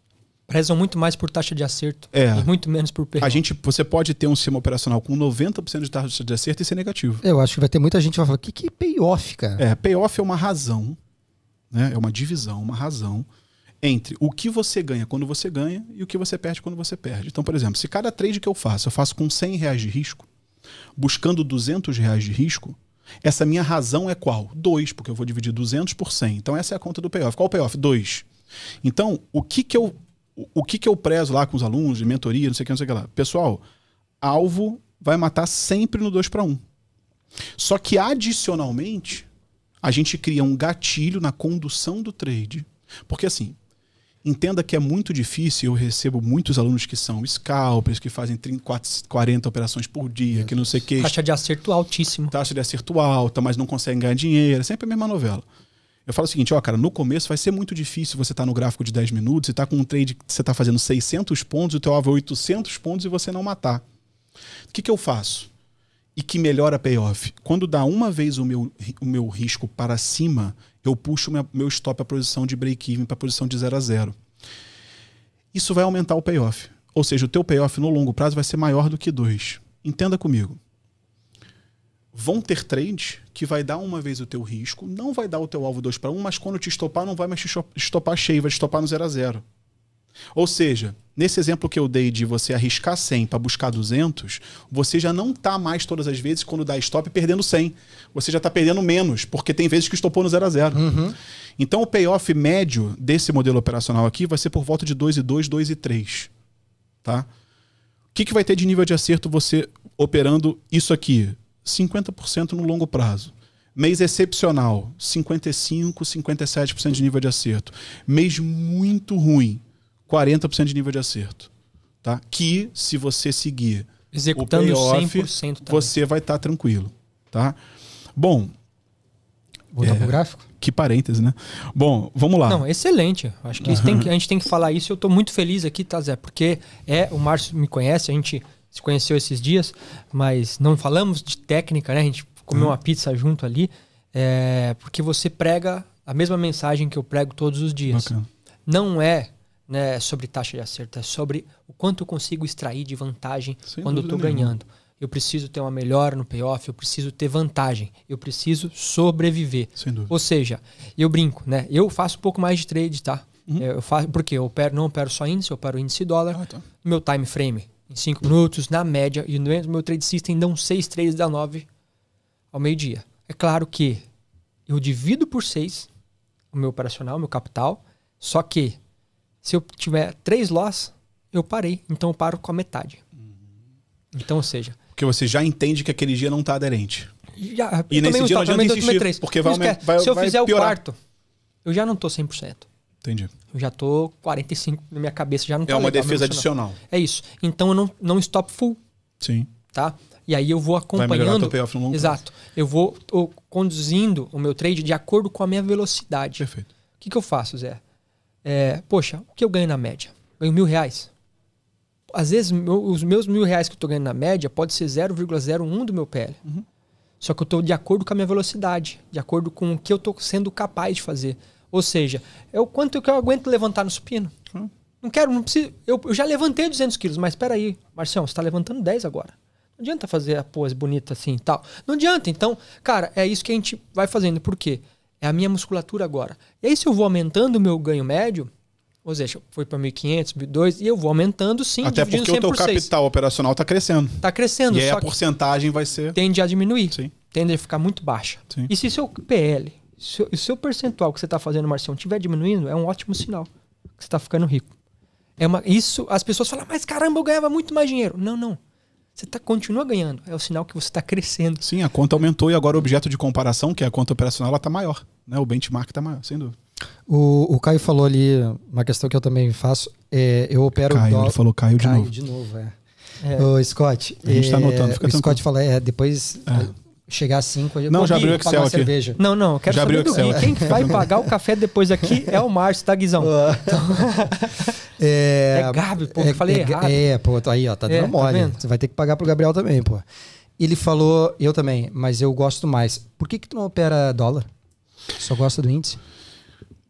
Prezam muito mais por taxa de acerto É. e muito menos por payoff. Você pode ter um sistema operacional com 90% de taxa de acerto e ser negativo. Eu acho que vai ter muita gente que vai falar, que é payoff, cara? Payoff é uma razão, né? É uma divisão, uma razão entre o que você ganha quando você ganha e o que você perde quando você perde. Então, por exemplo, se cada trade que eu faço com R$100 de risco, buscando R$200 de risco, essa minha razão é qual? 2, porque eu vou dividir 200 por 100. Então essa é a conta do payoff. Qual o payoff? 2. Então, o que eu prezo lá com os alunos de mentoria, não sei o que lá? Pessoal, alvo vai matar sempre no 2-1. Só que adicionalmente, a gente cria um gatilho na condução do trade. Porque assim, entenda que é muito difícil, eu recebo muitos alunos que são scalpers, que fazem 40 operações por dia, que não sei o que. Taxa de acerto altíssima. Taxa de acerto alta, mas não conseguem ganhar dinheiro. É sempre a mesma novela. Eu falo o seguinte, cara, no começo vai ser muito difícil você estar no gráfico de 10 minutos e tá com um trade que você tá fazendo 600 pontos, o teu alvo é 800 pontos e você não matar. O que eu faço? E que melhora a payoff? Quando dá uma vez o meu risco para cima, eu puxo meu stop a posição de break-even para a posição de 0 a 0. Isso vai aumentar o payoff. Ou seja, o teu payoff no longo prazo vai ser maior do que 2. Entenda comigo. Vão ter trades que vai dar uma vez o teu risco, não vai dar o teu alvo 2-1, mas quando te estopar, não vai mais te estopar cheio, vai te estopar no 0 a 0. Ou seja, nesse exemplo que eu dei de você arriscar 100 para buscar 200, você já não está mais todas as vezes, quando dá stop, perdendo 100. Você já está perdendo menos, porque tem vezes que estopou no 0 a 0. Então o payoff médio desse modelo operacional aqui vai ser por volta de 2,2, 2,3. Tá? O que vai ter de nível de acerto você operando isso aqui? 50% no longo prazo. Mês excepcional, 55%, 57% de nível de acerto. Mês muito ruim, 40% de nível de acerto. Tá? Que, se você seguir executando o payoff, 100% também. você vai estar tranquilo. Tá? Bom... Voltar pro gráfico? Que parêntese, né? Bom, vamos lá. Não, excelente. Acho que a gente tem que falar isso. Eu estou muito feliz aqui, tá, Zé? Porque o Márcio me conhece, a gente se conheceu esses dias, mas não falamos de técnica, né? A gente comeu uma pizza junto ali, porque você prega a mesma mensagem que eu prego todos os dias. Bacana. Não é, né, sobre taxa de acerto, é sobre o quanto eu consigo extrair de vantagem quando eu estou ganhando. Eu preciso ter uma melhora no payoff, eu preciso ter vantagem, eu preciso sobreviver. Sem dúvida. Ou seja, eu brinco, né? Eu faço um pouco mais de trade, tá? Eu faço, porque eu não opero só índice, eu opero índice dólar. Tá. Meu time frame em 5 minutos, na média, e no meu trade system dão 6 trades da 9 ao meio-dia. É claro que eu divido por 6 o meu operacional, o meu capital, só que se eu tiver 3 loss, eu parei. Então eu paro com a metade. Então, ou seja... Porque você já entende que aquele dia não tá aderente. Já, E nesse dia não adianta insistir, três. porque vai Se eu fizer piorar. o quarto, eu já não tô 100%. Entendi. Eu já tô 45% na minha cabeça, já não tá É uma legal, defesa meu emocional. adicional. É isso. Então eu não stop full, Sim. tá? E aí eu vou Vai melhorar acompanhando. teu payoff no longo prazo. Exato. Eu vou conduzindo o meu trade de acordo com a minha velocidade. Perfeito. O que eu faço, Zé? Poxa, o que eu ganho na média? Ganho R$1.000. Às vezes, os meus R$1.000 que eu tô ganhando na média pode ser 0,01 do meu PL. Uhum. Só que eu tô de acordo com a minha velocidade, de acordo com o que eu tô sendo capaz de fazer. Ou seja, é o quanto que eu aguento levantar no supino. Não preciso. Eu já levantei 200 quilos, mas espera aí, Marcião, você tá levantando 10 agora. Não adianta fazer a pose bonita assim e tal. Não adianta. Então, cara, é isso que a gente vai fazendo. Por quê? É a minha musculatura agora. E aí, se eu vou aumentando o meu ganho médio, ou seja, foi para 1.500, 1.200, e eu vou aumentando sim, Até porque o teu capital operacional tá crescendo. Tá crescendo. E aí só a porcentagem vai ser... tende a diminuir. Sim. Tende a ficar muito baixa. Sim. E se seu PL, o seu percentual que você está fazendo, Marcião, estiver diminuindo, é um ótimo sinal que você está ficando rico. Isso, as pessoas falam, mas caramba, eu ganhava muito mais dinheiro. Não. Você continua ganhando. É o sinal que você está crescendo. Sim, a conta aumentou e agora o objeto de comparação, que é a conta operacional, ela tá maior. Né? O benchmark tá maior, sem dúvida. O Caio falou ali, uma questão que eu também faço, eu opero Caio, dólar. ele falou Caio de novo. De novo, O Scott. A gente tá anotando, fica o Scott tranquilo. fala, depois chegar a 5, Não, já abriu o Excel aqui. Cerveja. Não, eu quero Já saber abriu do o Excel. Gui. Quem que vai pagar o café depois aqui é o Márcio, tá, Guizão? É Gabi, pô, eu falei errado. Pô, aí, ó, tá dando Tá mole. vendo? Você vai ter que pagar pro Gabriel também, pô. Ele falou, eu também, mas eu gosto mais. Por que tu não opera dólar? Só gosta do índice?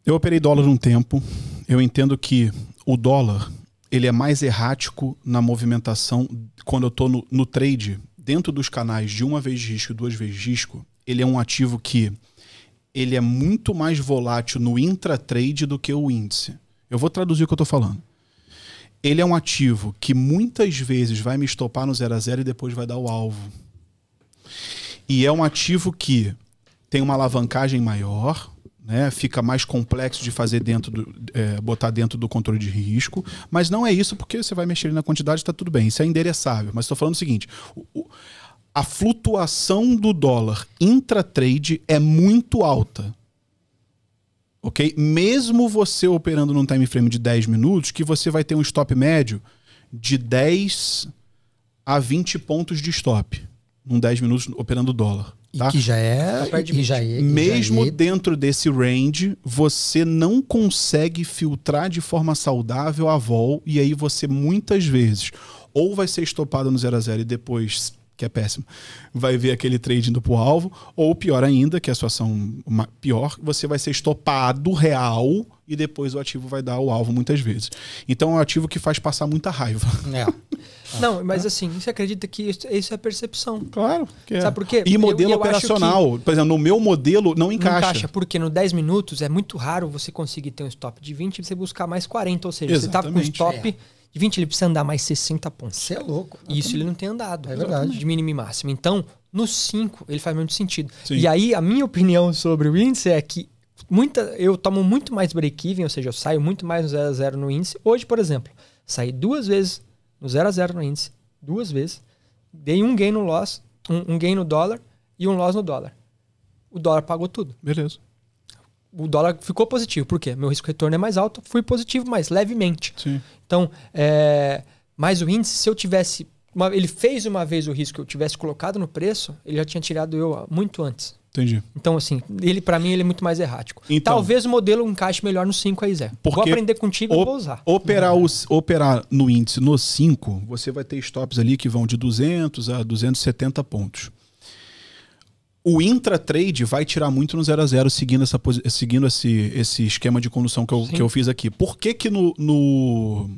Eu operei dólar um tempo. Eu entendo que o dólar, ele é mais errático na movimentação quando eu tô no trade, dentro dos canais de uma vez de risco e 2 vezes de risco. Ele é um ativo que ele é muito mais volátil no intratrade do que o índice. Eu vou traduzir o que eu tô falando. Ele é um ativo que muitas vezes vai me estopar no 0 a 0 e depois vai dar o alvo. E é um ativo que tem uma alavancagem maior, né? Fica mais complexo de fazer botar dentro do controle de risco, mas não é isso porque você vai mexer na quantidade, está tudo bem, isso é endereçável. Mas estou falando o seguinte, a flutuação do dólar intratrade é muito alta. Ok? Mesmo você operando num time frame de 10 minutos, que você vai ter um stop médio de 10 a 20 pontos de stop. Num 10 minutos operando dólar. Tá? E que já é... Mesmo dentro desse range, você não consegue filtrar de forma saudável a vol, e aí você muitas vezes ou vai ser estopado no 0 a 0 e depois... que é péssimo, vai ver aquele trade indo pro alvo, ou pior ainda, que é a situação pior, você vai ser estopado real e depois o ativo vai dar o alvo muitas vezes. Então é um ativo que faz passar muita raiva. Não, mas assim, você acredita que isso é percepção? Claro. Sabe por quê? E modelo operacional, por exemplo, no meu modelo não encaixa. Porque no 10 minutos é muito raro você conseguir ter um stop de 20 e você buscar mais 40, ou seja, Exatamente. você tava com um stop... De 20 ele precisa andar mais 60 pontos. Você é louco. E isso ele não tem andado. É verdade. De mínimo e máximo. Então, no 5, ele faz muito sentido. Sim. E aí, a minha opinião sobre o índice é que eu tomo muito mais break-even, ou seja, eu saio muito mais no 0 a 0 no índice. Hoje, por exemplo, saí 2 vezes no 0 a 0 no índice. 2 vezes. Dei um gain no loss, um gain no dólar e um loss no dólar. O dólar pagou tudo. Beleza. O dólar ficou positivo. Por quê? Meu risco-retorno é mais alto, fui positivo, mas levemente. Sim. Então, mas o índice, se eu tivesse... ele fez uma vez o risco que eu tivesse colocado no preço, ele já tinha tirado eu muito antes. Entendi. Então, assim, para mim, ele é muito mais errático. Então, talvez o modelo encaixe melhor no 5 aí, Zé. Vou aprender contigo e vou usar. Operar no índice no 5, você vai ter stops ali que vão de 200 a 270 pontos. O intratrade vai tirar muito no 0 a 0 seguindo esse esquema de condução que eu fiz aqui. Por que no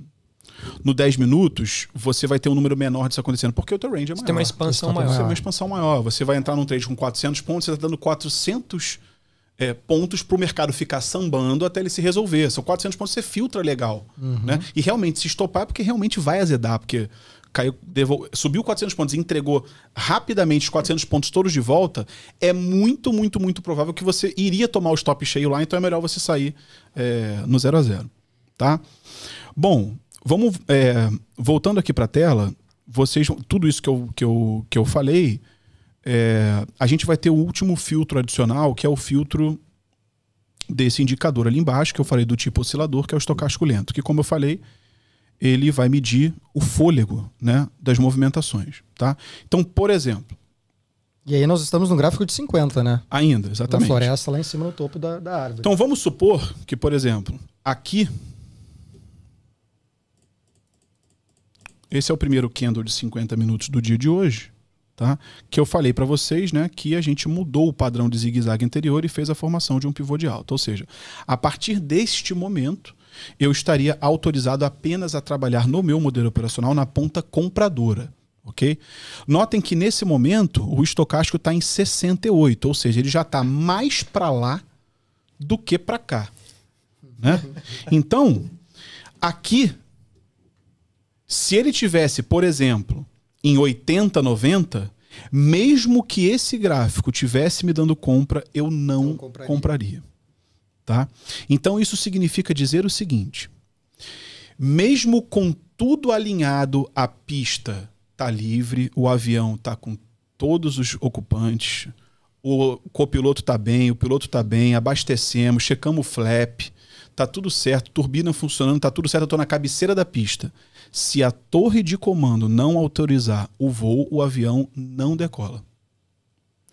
10 minutos você vai ter um número menor disso acontecendo? Porque o teu range é maior. Você tem uma expansão maior. Você tem uma expansão maior. Você vai entrar num trade com 400 pontos, você está dando 400 pontos para o mercado ficar sambando até ele se resolver. São 400 pontos, você filtra legal. Né? E realmente, se estopar é porque realmente vai azedar, porque... subiu 400 pontos e entregou rapidamente os 400 pontos todos de volta, é muito, muito, muito provável que você iria tomar o stop cheio lá, então é melhor você sair no 0 a 0. Tá? Bom, vamos voltando aqui para a tela, tudo isso que eu falei, a gente vai ter o último filtro adicional, que é o filtro desse indicador ali embaixo, que eu falei do tipo oscilador, que é o estocástico lento, que, como eu falei, ele vai medir o fôlego, né, das movimentações. Tá? Então, por exemplo... E aí nós estamos no gráfico de 50, né? Ainda, exatamente. Na floresta lá em cima no topo da árvore. Então vamos supor que, por exemplo, aqui... Esse é o primeiro candle de 50 minutos do dia de hoje, tá? Que eu falei para vocês, né, que a gente mudou o padrão de zigue-zague anterior e fez a formação de um pivô de alta. Ou seja, a partir deste momento, eu estaria autorizado apenas a trabalhar no meu modelo operacional na ponta compradora. Okay? Notem que nesse momento o estocástico está em 68, ou seja, ele já está mais para lá do que para cá. Né? Então, aqui, se ele tivesse, por exemplo, em 80, 90, mesmo que esse gráfico tivesse me dando compra, eu não compraria. Tá? Então isso significa dizer o seguinte: mesmo com tudo alinhado, a pista está livre, o avião está com todos os ocupantes, o copiloto está bem, o piloto está bem, abastecemos, checamos o flap, está tudo certo, turbina funcionando, está tudo certo, eu estou na cabeceira da pista. Se a torre de comando não autorizar o voo, o avião não decola.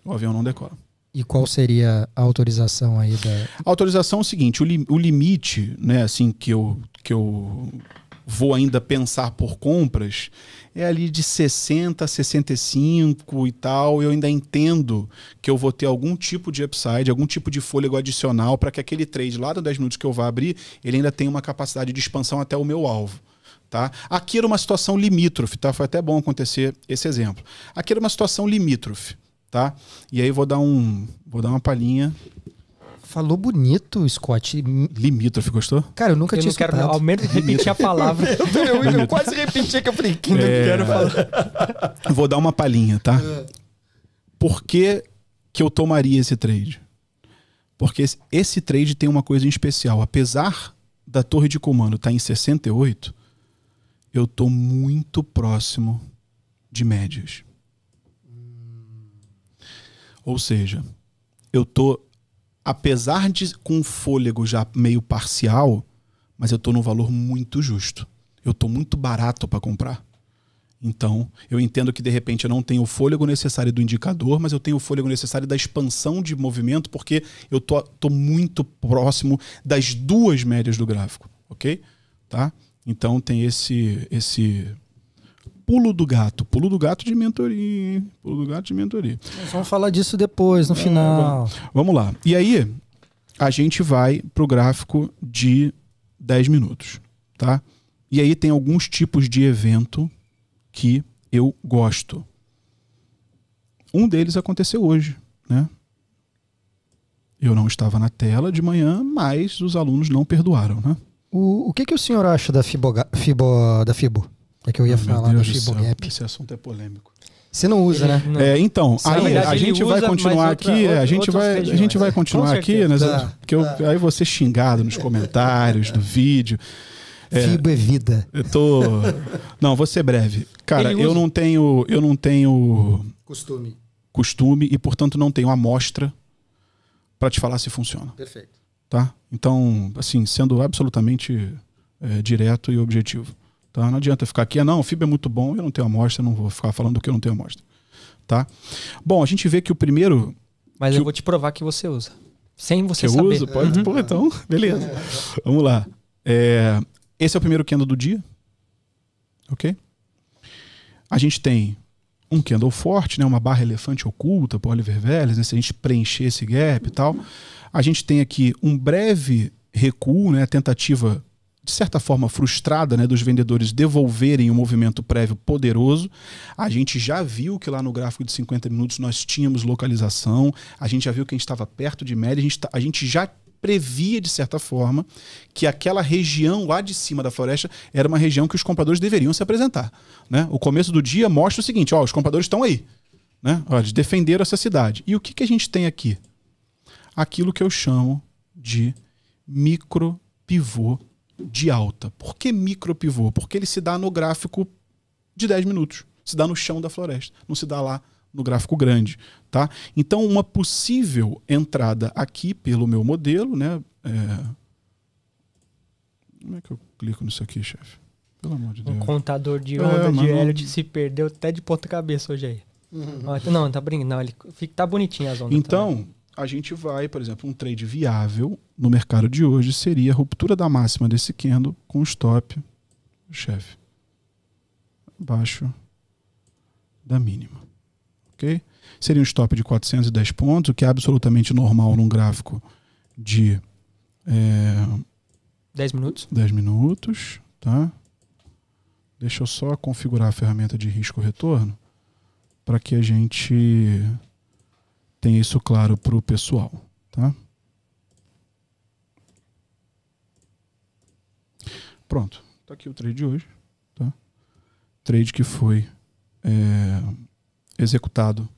O avião não decola. E qual seria a autorização aí da... A autorização é o seguinte, o limite, né, assim, que eu vou ainda pensar por compras é ali de 60, 65 e tal. Eu ainda entendo que eu vou ter algum tipo de upside, algum tipo de fôlego adicional para que aquele trade lá dos 10 minutos que eu vá abrir, ele ainda tenha uma capacidade de expansão até o meu alvo. Tá? Aqui era uma situação limítrofe, tá? Foi até bom acontecer esse exemplo. Aqui era uma situação limítrofe, tá? E aí vou dar uma palhinha. Falou bonito, Scott. Limítrofe, gostou? Cara, eu nunca tinha escutado. Ao menos repetir a palavra. eu quase repeti que eu falei, que não quero falar. Vou dar uma palhinha, tá? Por que eu tomaria esse trade? Porque esse trade tem uma coisa em especial. Apesar da torre de comando estar em 68, eu estou muito próximo de médias. Ou seja, eu estou, apesar de com o fôlego já meio parcial, mas eu estou num valor muito justo. Eu estou muito barato para comprar. Então, eu entendo que de repente eu não tenho o fôlego necessário do indicador, mas eu tenho o fôlego necessário da expansão de movimento, porque eu tô muito próximo das duas médias do gráfico, ok? Tá? Então tem esse pulo do gato de mentoria, pulo do gato de mentoria. Nós vamos falar disso depois, no final. Vamos lá. E aí, a gente vai pro gráfico de 10 minutos, tá? E aí tem alguns tipos de evento que eu gosto. Um deles aconteceu hoje, né? Eu não estava na tela de manhã, mas os alunos não perdoaram, né? O que o senhor acha da Fibo? É que eu ia falar da Fibo Gap. Esse assunto é polêmico. Você não usa, né? Não. Então, aí verdade, a gente ele vai usa, continuar mas aqui, a gente vai continuar aqui, né? Que aí vou ser xingado nos comentários do vídeo. Fibo é vida. Eu tô... Não, vou ser breve. Cara, eu não tenho costume e, portanto, não tenho amostra para te falar se funciona. Perfeito. Tá? Então, assim, sendo absolutamente direto e objetivo. Tá? Não adianta ficar aqui, não, o FIB é muito bom, eu não tenho amostra, não vou ficar falando do que eu não tenho amostra. Tá? Bom, a gente vê que o primeiro... Mas eu vou te provar que você usa. Sem você que saber. Eu uso? Pode? Pô, então, beleza. Vamos lá. Esse é o primeiro candle do dia. Ok? A gente tem um candle forte, né? Uma barra elefante oculta por Oliver Velez, né? Se a gente preencher esse gap e tal. A gente tem aqui um breve recuo, né? Tentativa, de certa forma, frustrada, né? Dos vendedores devolverem um movimento prévio poderoso. A gente já viu que lá no gráfico de 50 minutos nós tínhamos localização. A gente já viu que a gente estava perto de média. A gente já previa, de certa forma, que aquela região lá de cima da floresta era uma região que os compradores deveriam se apresentar. Né? O começo do dia mostra o seguinte, ó, os compradores estão aí. Né? Ó, eles defenderam essa cidade. E o que a gente tem aqui? Aquilo que eu chamo de micro pivô de alta. Por que micro pivô? Porque ele se dá no gráfico de 10 minutos. Se dá no chão da floresta, não se dá lá no gráfico grande, tá? Então, uma possível entrada aqui pelo meu modelo, né? Como é que eu clico nisso aqui, chefe? Pelo amor de Deus. Contador de onda de Elliott se perdeu até de ponta cabeça hoje aí. Não, tá brincando. Não, ele tá bonitinho as ondas. Então, também. a gente vai, por exemplo, um trade viável no mercado de hoje seria a ruptura da máxima desse candle com stop, chefe, abaixo da mínima. Ok? Seria um stop de 410 pontos, o que é absolutamente normal num gráfico de 10 minutos. 10 minutos, tá? Deixa eu só configurar a ferramenta de risco-retorno para que a gente tenha isso claro para o pessoal, tá? Pronto, tá aqui o trade de hoje, tá? Trade que foi executado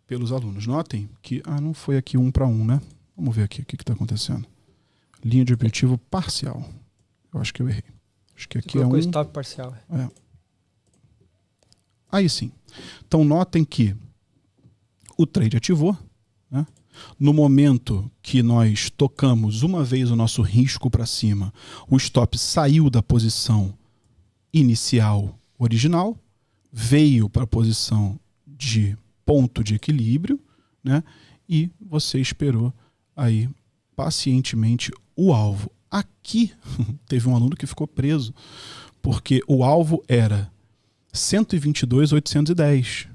pelos alunos. Notem que não foi aqui 1 para 1, né? Vamos ver aqui o que está acontecendo. Linha de objetivo parcial. Eu acho que eu errei. Acho que aqui é um stop parcial. Aí sim. Então notem que o trade ativou, né? No momento que nós tocamos uma vez o nosso risco para cima, o stop saiu da posição inicial original, veio para a posição de ponto de equilíbrio, né? E você esperou aí pacientemente o alvo. Aqui teve um aluno que ficou preso, porque o alvo era 122.810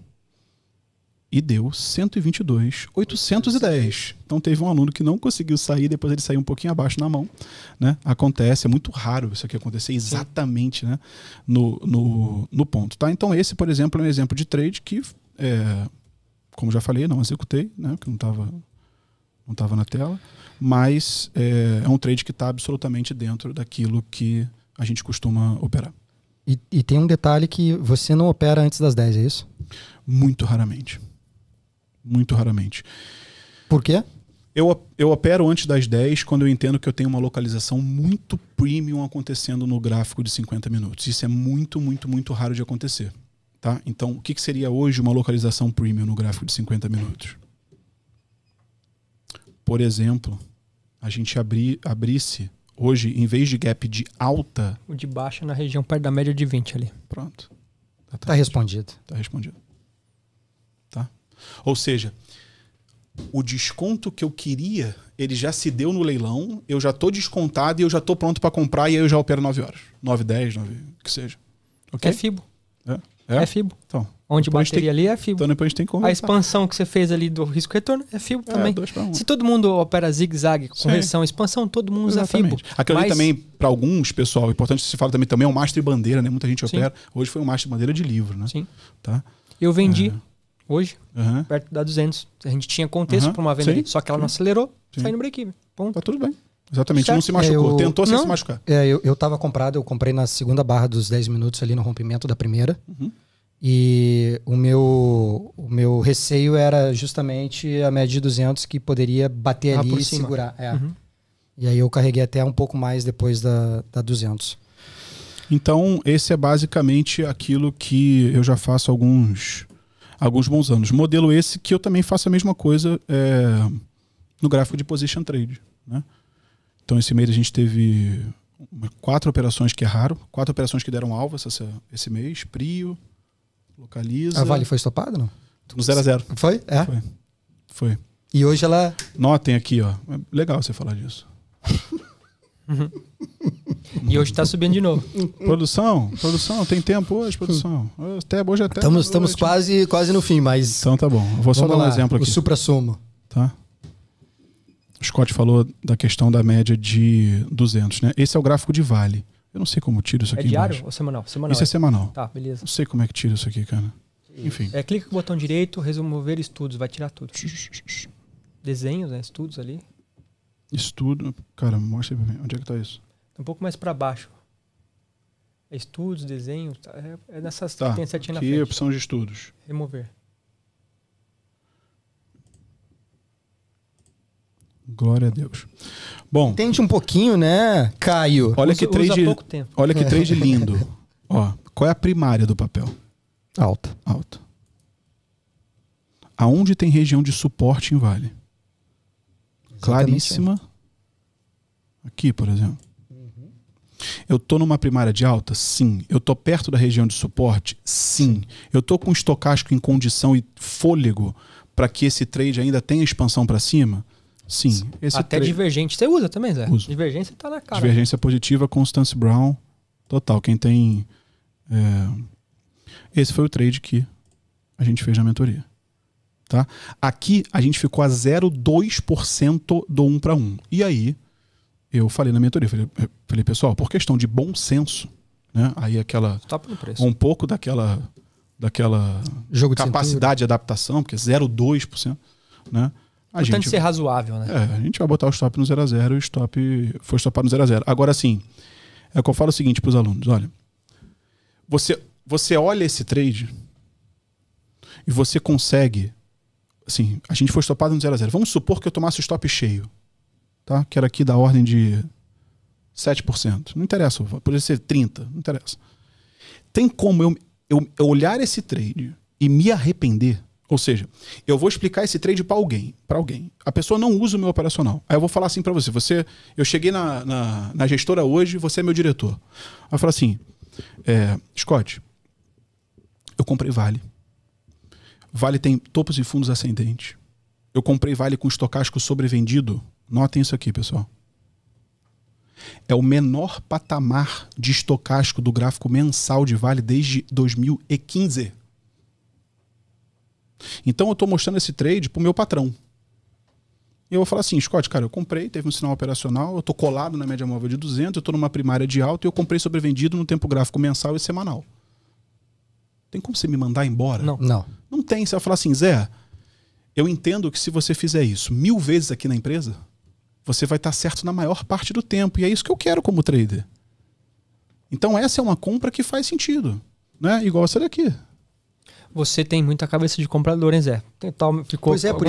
e deu 122.810. Então teve um aluno que não conseguiu sair, depois ele saiu um pouquinho abaixo na mão, né? Acontece, é muito raro isso aqui acontecer exatamente, né? no ponto, tá? Então esse, por exemplo, é um exemplo de trade que, como já falei, não executei, né? Porque não estava na tela, mas é um trade que está absolutamente dentro daquilo que a gente costuma operar. E tem um detalhe que você não opera antes das 10, é isso? Muito raramente. Muito raramente. Por quê? Eu opero antes das 10 quando eu entendo que eu tenho uma localização muito premium acontecendo no gráfico de 50 minutos. Isso é muito, muito, muito raro de acontecer. Tá? Então, o que seria hoje uma localização premium no gráfico de 50 minutos? Por exemplo, a gente abrisse hoje, em vez de gap de alta... O de baixa na região perto da média de 20 ali. Pronto. Tá respondido. Tá respondido. Tá? Ou seja, o desconto que eu queria, ele já se deu no leilão, eu já tô descontado e eu já tô pronto para comprar e aí eu já opero 9 horas. 9, 10, 9, o que seja. Okay? É FIBO. É FIBO. Então, onde bateria ali é FIBO. Então depois a gente tem que conversar. A expansão que você fez ali do risco-retorno é FIBO também. 2 para 1. Se todo mundo opera zigue-zague, correção, expansão, todo mundo usa FIBO. Aquilo ali também, para alguns, pessoal, importante se fala também é um master bandeira, né? Muita gente opera. Hoje foi um master bandeira de livro, né? Sim. Tá? Eu vendi hoje, perto da 200. A gente tinha contexto para uma venda ali, só que ela não acelerou, saiu no break-even. Tá tudo bem. Exatamente, certo. Não se machucou. Tentou sem se machucar. Eu tava comprado, eu comprei na segunda barra dos 10 minutos ali no rompimento da primeira. E o meu receio era justamente a média de 200 que poderia bater ali e segurar. E aí eu carreguei até um pouco mais depois da 200. Então, esse é basicamente aquilo que eu já faço há alguns bons anos. Modelo esse que eu também faço a mesma coisa no gráfico de position trade, né? Então, esse mês a gente teve 4 operações, que é raro. 4 operações que deram alvo esse mês. Prio, Localiza. A Vale foi estopada, não? No 0 a 0. Foi? É? Foi. E hoje ela... Notem aqui, ó. É legal você falar disso. E hoje tá subindo de novo. Produção, tem tempo hoje, produção. Hoje até. Estamos quase no fim, mas... Então tá bom. Eu vou só dar um exemplo aqui. O supra-sumo. Tá? O Scott falou da questão da média de 200, né? Esse é o gráfico de Vale. Eu não sei como tiro isso aqui. É diário embaixo. ou semanal? Isso é semanal. Tá, beleza. Não sei como é que tira isso aqui, cara. Enfim. Clica com o botão direito, remover estudos, vai tirar tudo. Desenhos, né? Estudos ali. Estudo. Cara, mostra aí pra mim. Onde é que tá isso? Um pouco mais para baixo. Estudos, desenhos. É nessas tá, que tem a setinha na aqui frente. Opção de estudos. Remover. Glória a Deus. Bom. Entende um pouquinho, né, Caio? Olha que trade pouco tempo. Olha que trade lindo. Ó, qual é a primária do papel? Alta. Alta. Aonde tem região de suporte em Vale? Claríssima. Aqui, por exemplo. Eu tô numa primária de alta? Sim. Eu tô perto da região de suporte? Sim. Eu tô com o estocástico em condição e fôlego para que esse trade ainda tenha expansão para cima? Sim. Até divergente. Você usa também, Zé? Uso. Divergência tá na cara. Divergência positiva, Constance Brown. Total. Quem tem... Esse foi o trade que a gente fez na mentoria. Tá? Aqui a gente ficou a 0,2% do 1 para 1. E aí... Eu falei na mentoria, falei, pessoal, por questão de bom senso, né? Aí Stop no preço. um pouco daquela Jogo de capacidade de adaptação, porque 0,2%, né? A Importante gente ser razoável, né? a gente vai botar o stop no 0 a 0 e o stop foi stopado no 0 a 0. Agora sim, é o que eu falo o seguinte para os alunos, olha, você olha esse trade e você consegue, assim, a gente foi stopado no 0 a 0. Vamos supor que eu tomasse o stop cheio. Tá? Que era aqui da ordem de 7%. Não interessa, poderia ser 30%, não interessa. Tem como eu olhar esse trade e me arrepender? Ou seja, eu vou explicar esse trade para alguém. A pessoa não usa o meu operacional. Aí eu vou falar assim para você. Eu cheguei na gestora hoje, você é meu diretor. Aí eu falo assim, Scott, eu comprei Vale. Vale tem topos e fundos ascendentes. Eu comprei Vale com estocástico sobrevendido. Notem isso aqui, pessoal. É o menor patamar de estocástico do gráfico mensal de Vale desde 2015. Então eu estou mostrando esse trade para o meu patrão. E eu vou falar assim, Scott, cara, eu comprei, teve um sinal operacional, eu estou colado na média móvel de 200, eu estou numa primária de alta e eu comprei sobrevendido no tempo gráfico mensal e semanal. Tem como você me mandar embora? Não. Não tem. Você vai falar assim, Zé, eu entendo que se você fizer isso 1000 vezes aqui na empresa, você vai estar certo na maior parte do tempo. E é isso que eu quero como trader. Então essa é uma compra que faz sentido. Né? Igual essa daqui. Você tem muita cabeça de comprador, hein, Zé? Ficou Pois é, por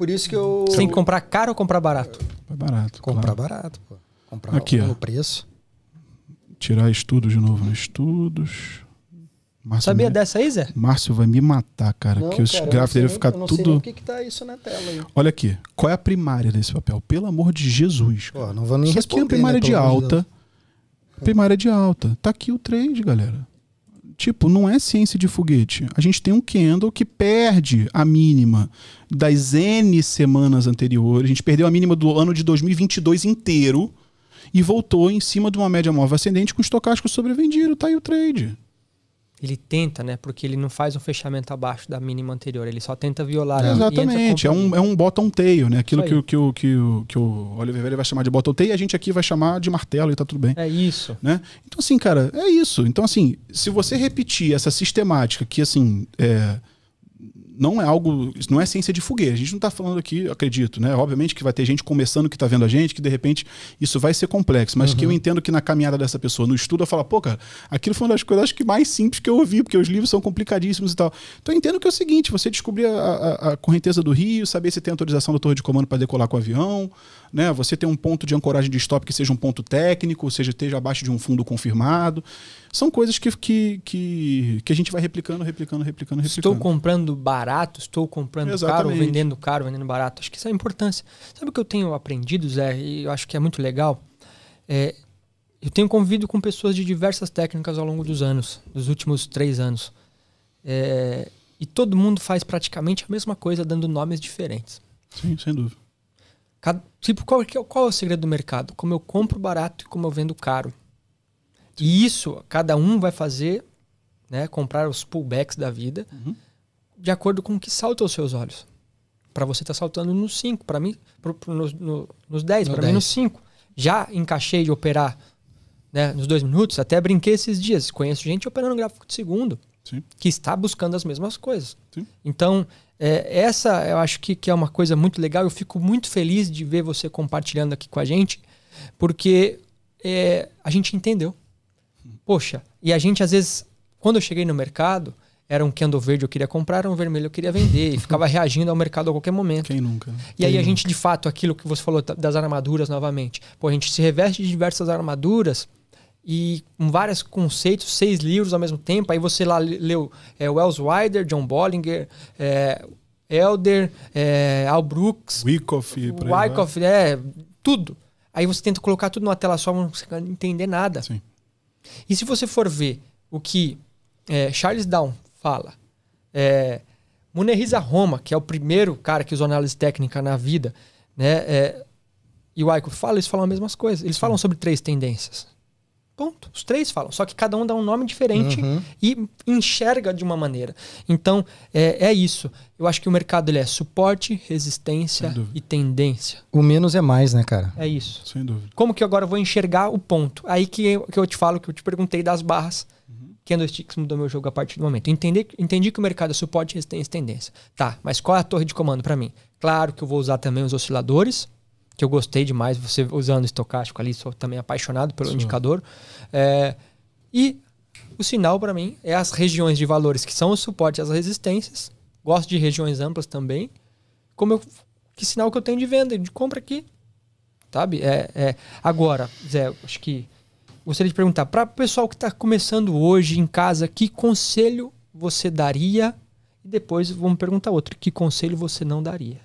isso que eu... Você tem que comprar caro ou comprar barato? É barato. Comprar claro. barato, pô. Comprar Aqui, no ó. preço. Tirar estudos de novo. Estudos. Márcio Sabia dessa aí, Zé? Márcio vai me matar, cara. Não, que os cara, gráficos dele vai ficar eu não sei nem tudo... por que tá isso na tela aí. Olha aqui. Qual é a primária desse papel? Pelo amor de Jesus. Pô, não vou nem Isso aqui é responder, a primária né, de pelo amor de alta. Deus. Primária de alta. Tá aqui o trade, galera. Tipo, não é ciência de foguete. A gente tem um candle que perde a mínima das N semanas anteriores. A gente perdeu a mínima do ano de 2022 inteiro e voltou em cima de uma média móvel ascendente com estocástico sobrevendido. Tá aí o trade. Ele tenta, né? Porque ele não faz um fechamento abaixo da mínima anterior. Ele só tenta violar. Exatamente. É um bottom tail, né? Aquilo Isso que o Oliver Velho vai chamar de bottom tail e a gente aqui vai chamar de martelo e tá tudo bem. É isso. Né? Então, assim, cara, é isso. Então, assim, se você repetir essa sistemática que, assim, não é algo... Não é ciência de foguete. A gente não tá falando aqui, acredito, né? Obviamente que vai ter gente começando que tá vendo a gente, que de repente isso vai ser complexo. Mas que eu entendo que na caminhada dessa pessoa, no estudo, eu falo, pô, cara, aquilo foi uma das coisas acho que mais simples que eu ouvi, porque os livros são complicadíssimos e tal. Então eu entendo que é o seguinte, você descobrir a correnteza do rio, saber se tem autorização da torre de comando para decolar com o avião, né? Você ter um ponto de ancoragem de stop que seja um ponto técnico, ou seja, esteja abaixo de um fundo confirmado. São coisas que a gente vai replicando. Estou comprando barato, estou comprando Exatamente. caro, vendendo barato. Acho que isso é a importância. Sabe o que eu tenho aprendido, Zé? E eu acho que é muito legal. Eu tenho convivido com pessoas de diversas técnicas ao longo dos anos, dos últimos 3 anos. E todo mundo faz praticamente a mesma coisa, dando nomes diferentes. Sim, sem dúvida. Qual é o segredo do mercado? Como eu compro barato e como eu vendo caro. E isso, cada um vai fazer, né, comprar os pullbacks da vida de acordo com o que salta aos seus olhos. Para você tá saltando nos 5, para mim, nos 10, para mim nos 5. Já encaixei de operar, né, nos 2 minutos, até brinquei esses dias. Conheço gente operando gráfico de segundo, Sim. que está buscando as mesmas coisas. Sim. Então, essa eu acho que é uma coisa muito legal. Eu fico muito feliz de ver você compartilhando aqui com a gente, porque a gente entendeu. Poxa, e a gente às vezes, quando eu cheguei no mercado, era um candle verde eu queria comprar, era um vermelho eu queria vender, e ficava reagindo ao mercado a qualquer momento. Quem nunca? E aí a gente, de fato, aquilo que você falou das armaduras novamente, pô, a gente se reveste de diversas armaduras e com vários conceitos, 6 livros ao mesmo tempo. Aí você lá leu Wells Wilder, John Bollinger, Elder, Al Brooks, Wyckoff, tudo. Aí você tenta colocar tudo numa tela só, não consegue entender nada. Sim. E se você for ver o que Charles Down fala, Munehisa Roma, que é o primeiro cara que usou análise técnica na vida, né? E o Wyckoff fala, eles falam as mesmas coisas. Eles falam sobre 3 tendências. Ponto. Os 3 falam. Só que cada um dá um nome diferente e enxerga de uma maneira. Então, é isso. Eu acho que o mercado ele é suporte, resistência e tendência. O menos é mais, né, cara? É isso. Sem dúvida. Como que agora eu vou enxergar o ponto? Aí que eu te falo, que eu te perguntei das barras. Candlesticks mudou meu jogo a partir do momento. Entendi que o mercado é suporte, resistência e tendência. Tá, mas qual é a torre de comando para mim? Claro que eu vou usar também os osciladores, que eu gostei demais, você usando o estocástico ali, sou também apaixonado pelo indicador. E o sinal para mim é as regiões de valores que são o suporte e as resistências. Gosto de regiões amplas também. Que sinal que eu tenho de venda, de compra aqui. Sabe? Agora, Zé, acho que gostaria de perguntar para o pessoal que está começando hoje em casa, que conselho você daria? E depois vamos perguntar outro, que conselho você não daria?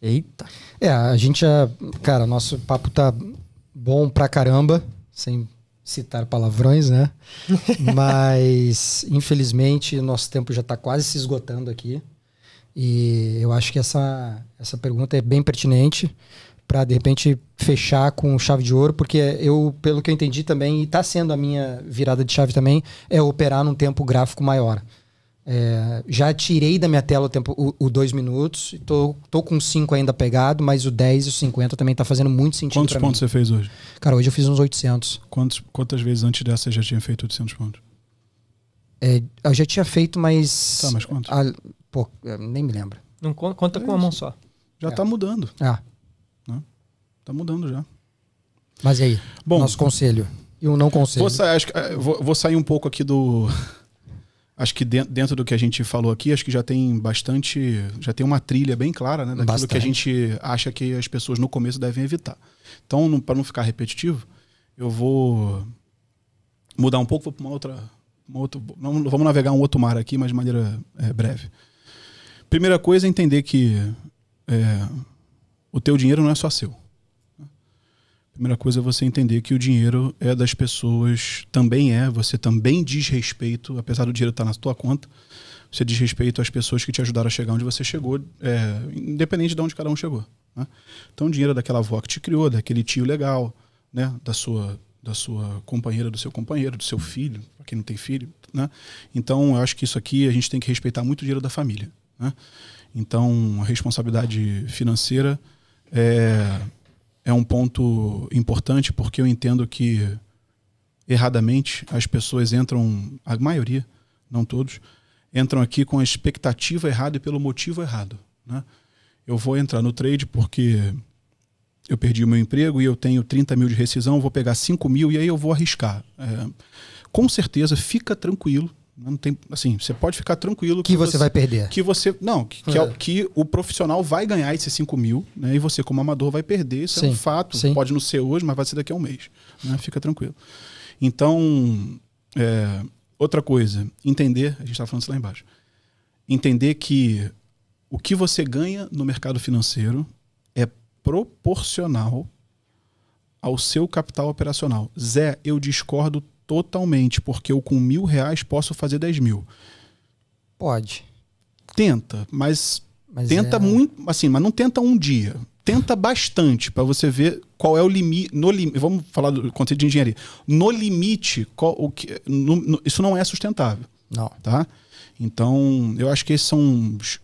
Eita. A gente cara, nosso papo tá bom pra caramba, sem citar palavrões, né? Mas, infelizmente, nosso tempo já tá quase se esgotando aqui. E eu acho que essa pergunta é bem pertinente para de repente fechar com chave de ouro, porque pelo que eu entendi também, e tá sendo a minha virada de chave também, é operar num tempo gráfico maior. Já tirei da minha tela o 2 minutos, tô com 5 ainda pegado, mas o 10 e o 50 também tá fazendo muito sentido. Quantos pontos você fez hoje? Cara, hoje eu fiz uns 800. Quantas vezes antes dessa você já tinha feito 800 pontos? Eu já tinha feito, mas... Tá, mas quantos? Nem me lembro. Não conta com uma mão só. Já tá mudando. Tá mudando já. Mas e aí? Bom, nosso conselho e o não conselho. Vou sair um pouco aqui do... Acho que dentro do que a gente falou aqui, acho que já tem bastante... Já tem uma trilha bem clara, né? Daquilo que a gente acha que as pessoas no começo devem evitar. Então, para não ficar repetitivo, eu vou mudar um pouco, vou para uma outra... Vamos navegar um outro mar aqui, mas de maneira breve. Primeira coisa é entender que o teu dinheiro não é só seu. Primeira coisa é você entender que o dinheiro é das pessoas, você também diz respeito, apesar do dinheiro estar na tua conta, você diz respeito às pessoas que te ajudaram a chegar onde você chegou, independente de onde cada um chegou. Né? Então o dinheiro é daquela avó que te criou, daquele tio legal, né? da sua companheira, do seu companheiro, do seu filho, para quem não tem filho. Né? Então eu acho que isso aqui a gente tem que respeitar muito o dinheiro da família. Né? Então a responsabilidade financeira é um ponto importante, porque eu entendo que erradamente as pessoas entram, a maioria, não todos, entram aqui com a expectativa errada e pelo motivo errado. Né? Eu vou entrar no trade porque eu perdi o meu emprego e eu tenho 30 mil de rescisão, vou pegar 5 mil e aí eu vou arriscar. Com certeza, fica tranquilo. Não tem, assim, você pode ficar tranquilo que você vai perder. Que o profissional vai ganhar esses 5 mil, né? E você, como amador, vai perder. Isso é um fato. Sim. Pode não ser hoje, mas vai ser daqui a um mês. Né? Fica tranquilo. Então, outra coisa, entender, a gente estava falando isso lá embaixo, entender que o que você ganha no mercado financeiro é proporcional ao seu capital operacional. Zé, eu discordo totalmente, porque eu com R$1.000 posso fazer 10 mil. Pode. Tenta, mas tenta muito, assim, mas não tenta um dia. Tenta bastante para você ver qual é o limite. Vamos falar do conceito de engenharia. No limite, isso não é sustentável. Não. Tá? Então, eu acho que esses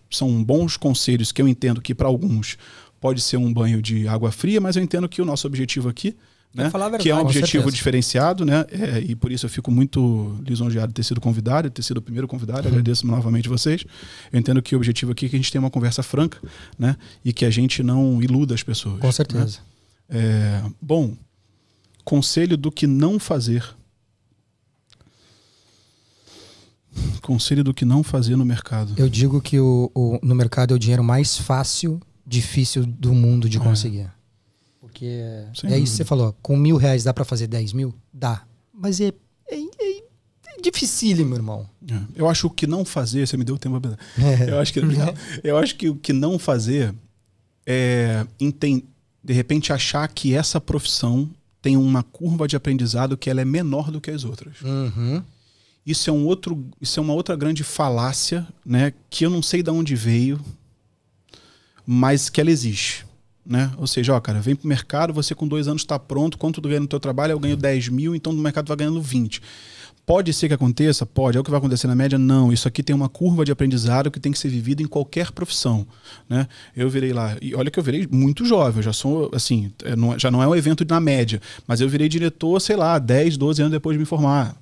são bons conselhos que eu entendo que para alguns pode ser um banho de água fria, mas eu entendo que o nosso objetivo aqui, né, que é um objetivo diferenciado, né, e por isso eu fico muito lisonjeado de ter sido convidado, de ter sido o primeiro convidado, agradeço novamente vocês. Eu entendo que o objetivo aqui é que a gente tenha uma conversa franca, né, e que a gente não iluda as pessoas. Com certeza. Né? Bom, conselho do que não fazer. Conselho do que não fazer no mercado. Eu digo que no mercado é o dinheiro mais fácil, difícil do mundo de conseguir. Porque isso que você falou, com R$1.000 dá para fazer 10 mil? Dá. Mas é dificílimo, irmão. Eu acho que não fazer, você me deu o tempo. Eu acho que o que não fazer é de repente achar que essa profissão tem uma curva de aprendizado que ela é menor do que as outras. Uhum. Isso é uma outra grande falácia, né, que eu não sei de onde veio, mas que ela existe. Né? Ou seja, ó, cara, vem pro mercado, você com 2 anos está pronto, quanto tu ganha no teu trabalho? Eu ganho 10 mil, então no mercado tu vai ganhando 20. Pode ser que aconteça? Pode. É o que vai acontecer na média? Não. Isso aqui tem uma curva de aprendizado que tem que ser vivido em qualquer profissão. Né? Eu virei lá, e olha que eu virei muito jovem, eu já sou, assim, já não é um evento na média, mas eu virei diretor, sei lá, 10, 12 anos depois de me formar.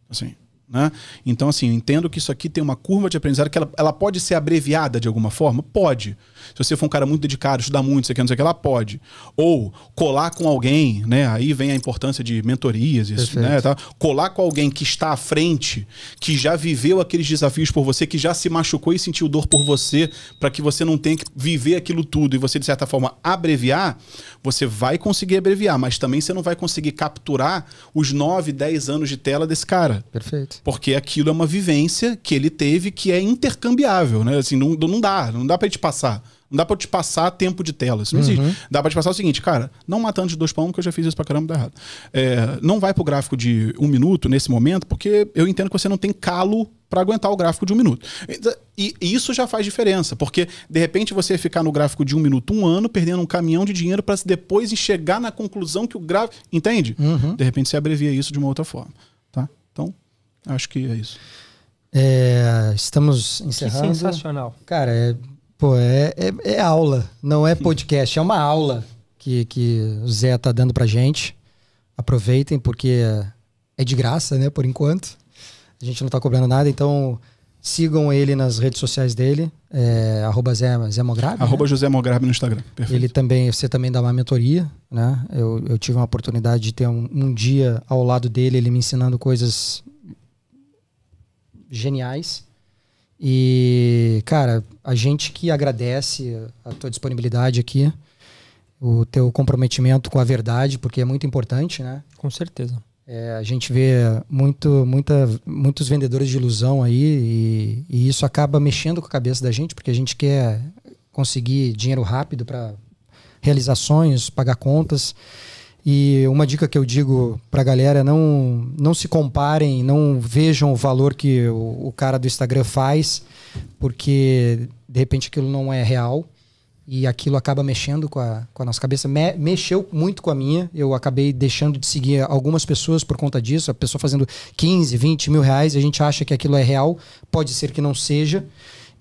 Assim, né? Então, assim, eu entendo que isso aqui tem uma curva de aprendizado que ela pode ser abreviada de alguma forma? Pode. Se você for um cara muito dedicado, estudar muito, não sei o que, ela pode. Ou colar com alguém, né? Aí vem a importância de mentorias, isso, né? Tá? Colar com alguém que está à frente, que já viveu aqueles desafios por você, que já se machucou e sentiu dor por você, para que você não tenha que viver aquilo tudo e você, de certa forma, abreviar, você vai conseguir abreviar, mas também você não vai conseguir capturar os 9, 10 anos de tela desse cara. Perfeito. Porque aquilo é uma vivência que ele teve que é intercambiável, né? Assim, não dá pra te passar. Não dá pra te passar tempo de tela. Isso não existe. Dá pra te passar o seguinte, cara, não matando de 2 para 1, porque eu já fiz isso pra caramba, dá errado. Não vai pro gráfico de 1 minuto nesse momento, porque eu entendo que você não tem calo para aguentar o gráfico de 1 minuto. E isso já faz diferença, porque de repente você ficar no gráfico de 1 minuto 1 ano, perdendo um caminhão de dinheiro para depois chegar na conclusão que o gráfico... Entende? De repente você abrevia isso de uma outra forma. Tá? Então, acho que é isso. Estamos encerrando. Que sensacional. Cara, é aula, não é podcast, é uma aula que o Zé tá dando pra gente. Aproveitem, porque é de graça, né, por enquanto. A gente não tá cobrando nada, então sigam ele nas redes sociais dele, @Zé Mograbi. @José Mograbi no Instagram. Perfeito. Você também dá uma mentoria, né? Eu tive uma oportunidade de ter um dia ao lado dele, ele me ensinando coisas geniais. E, cara, a gente que agradece a tua disponibilidade aqui, o teu comprometimento com a verdade, porque é muito importante, né? Com certeza. A gente vê muitos vendedores de ilusão aí e isso acaba mexendo com a cabeça da gente, porque a gente quer conseguir dinheiro rápido para realizar sonhos, pagar contas. E uma dica que eu digo pra galera é não se comparem, não vejam o valor que o cara do Instagram faz, porque de repente aquilo não é real e aquilo acaba mexendo com a nossa cabeça. Mexeu muito com a minha, eu acabei deixando de seguir algumas pessoas por conta disso, a pessoa fazendo 15, 20 mil reais, a gente acha que aquilo é real, pode ser que não seja.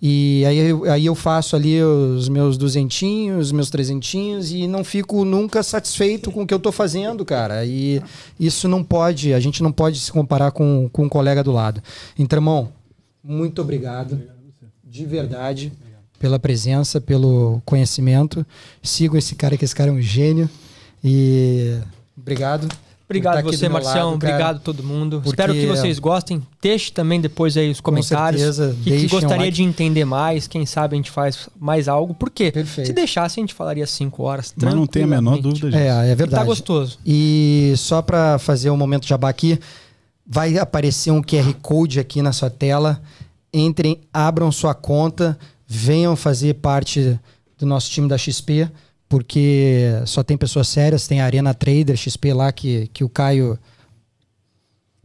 E aí eu faço ali os meus 200, os meus 300 e não fico nunca satisfeito com o que eu tô fazendo, cara. E isso não pode, a gente não pode se comparar com um colega do lado. Então, irmão, muito obrigado. De verdade, pela presença, pelo conhecimento. Sigo esse cara, que esse cara é um gênio. E obrigado. Obrigado você, Marcião. Obrigado todo mundo. Espero que vocês gostem. Deixe também depois aí os comentários. Que gostaria de entender mais. Quem sabe a gente faz mais algo. Por quê? Perfeito. Se deixasse, a gente falaria 5 horas. Mas não tem a menor dúvida disso. É verdade. Tá gostoso. E só para fazer um momento jabá aqui, vai aparecer um QR Code aqui na sua tela. Entrem, abram sua conta, venham fazer parte do nosso time da XP. Porque só tem pessoas sérias, tem a Arena Trader XP lá que o Caio...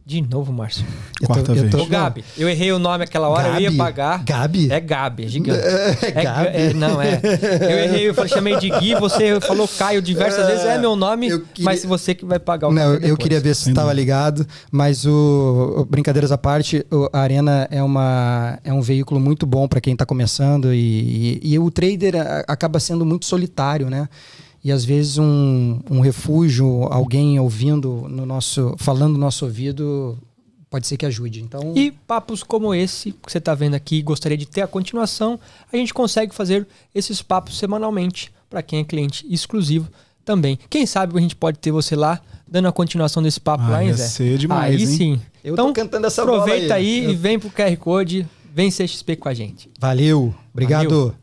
De novo, Márcio. Quarta vez. Ô, Gabi, eu errei o nome aquela hora, Gabi? eu ia pagar. Gabi? É Gabi, é gigante. Gabi? Não, é. Eu errei, eu chamei de Gui, você falou Caio diversas vezes, é meu nome, mas você que vai pagar o Não, café eu queria ver se estava ligado, mas brincadeiras à parte, a Arena é um veículo muito bom para quem está começando e o trader acaba sendo muito solitário, né? E às vezes um refúgio, alguém ouvindo falando no nosso ouvido, pode ser que ajude. Então... E papos como esse que você está vendo aqui, gostaria de ter a continuação, a gente consegue fazer esses papos semanalmente para quem é cliente exclusivo também. Quem sabe a gente pode ter você lá dando a continuação desse papo lá, hein, Zé? Ia ser demais, aí hein? Sim. Eu então, tô cantando essa bola aproveita aí e vem pro QR Code, vem ser XP com a gente. Valeu, obrigado. Valeu.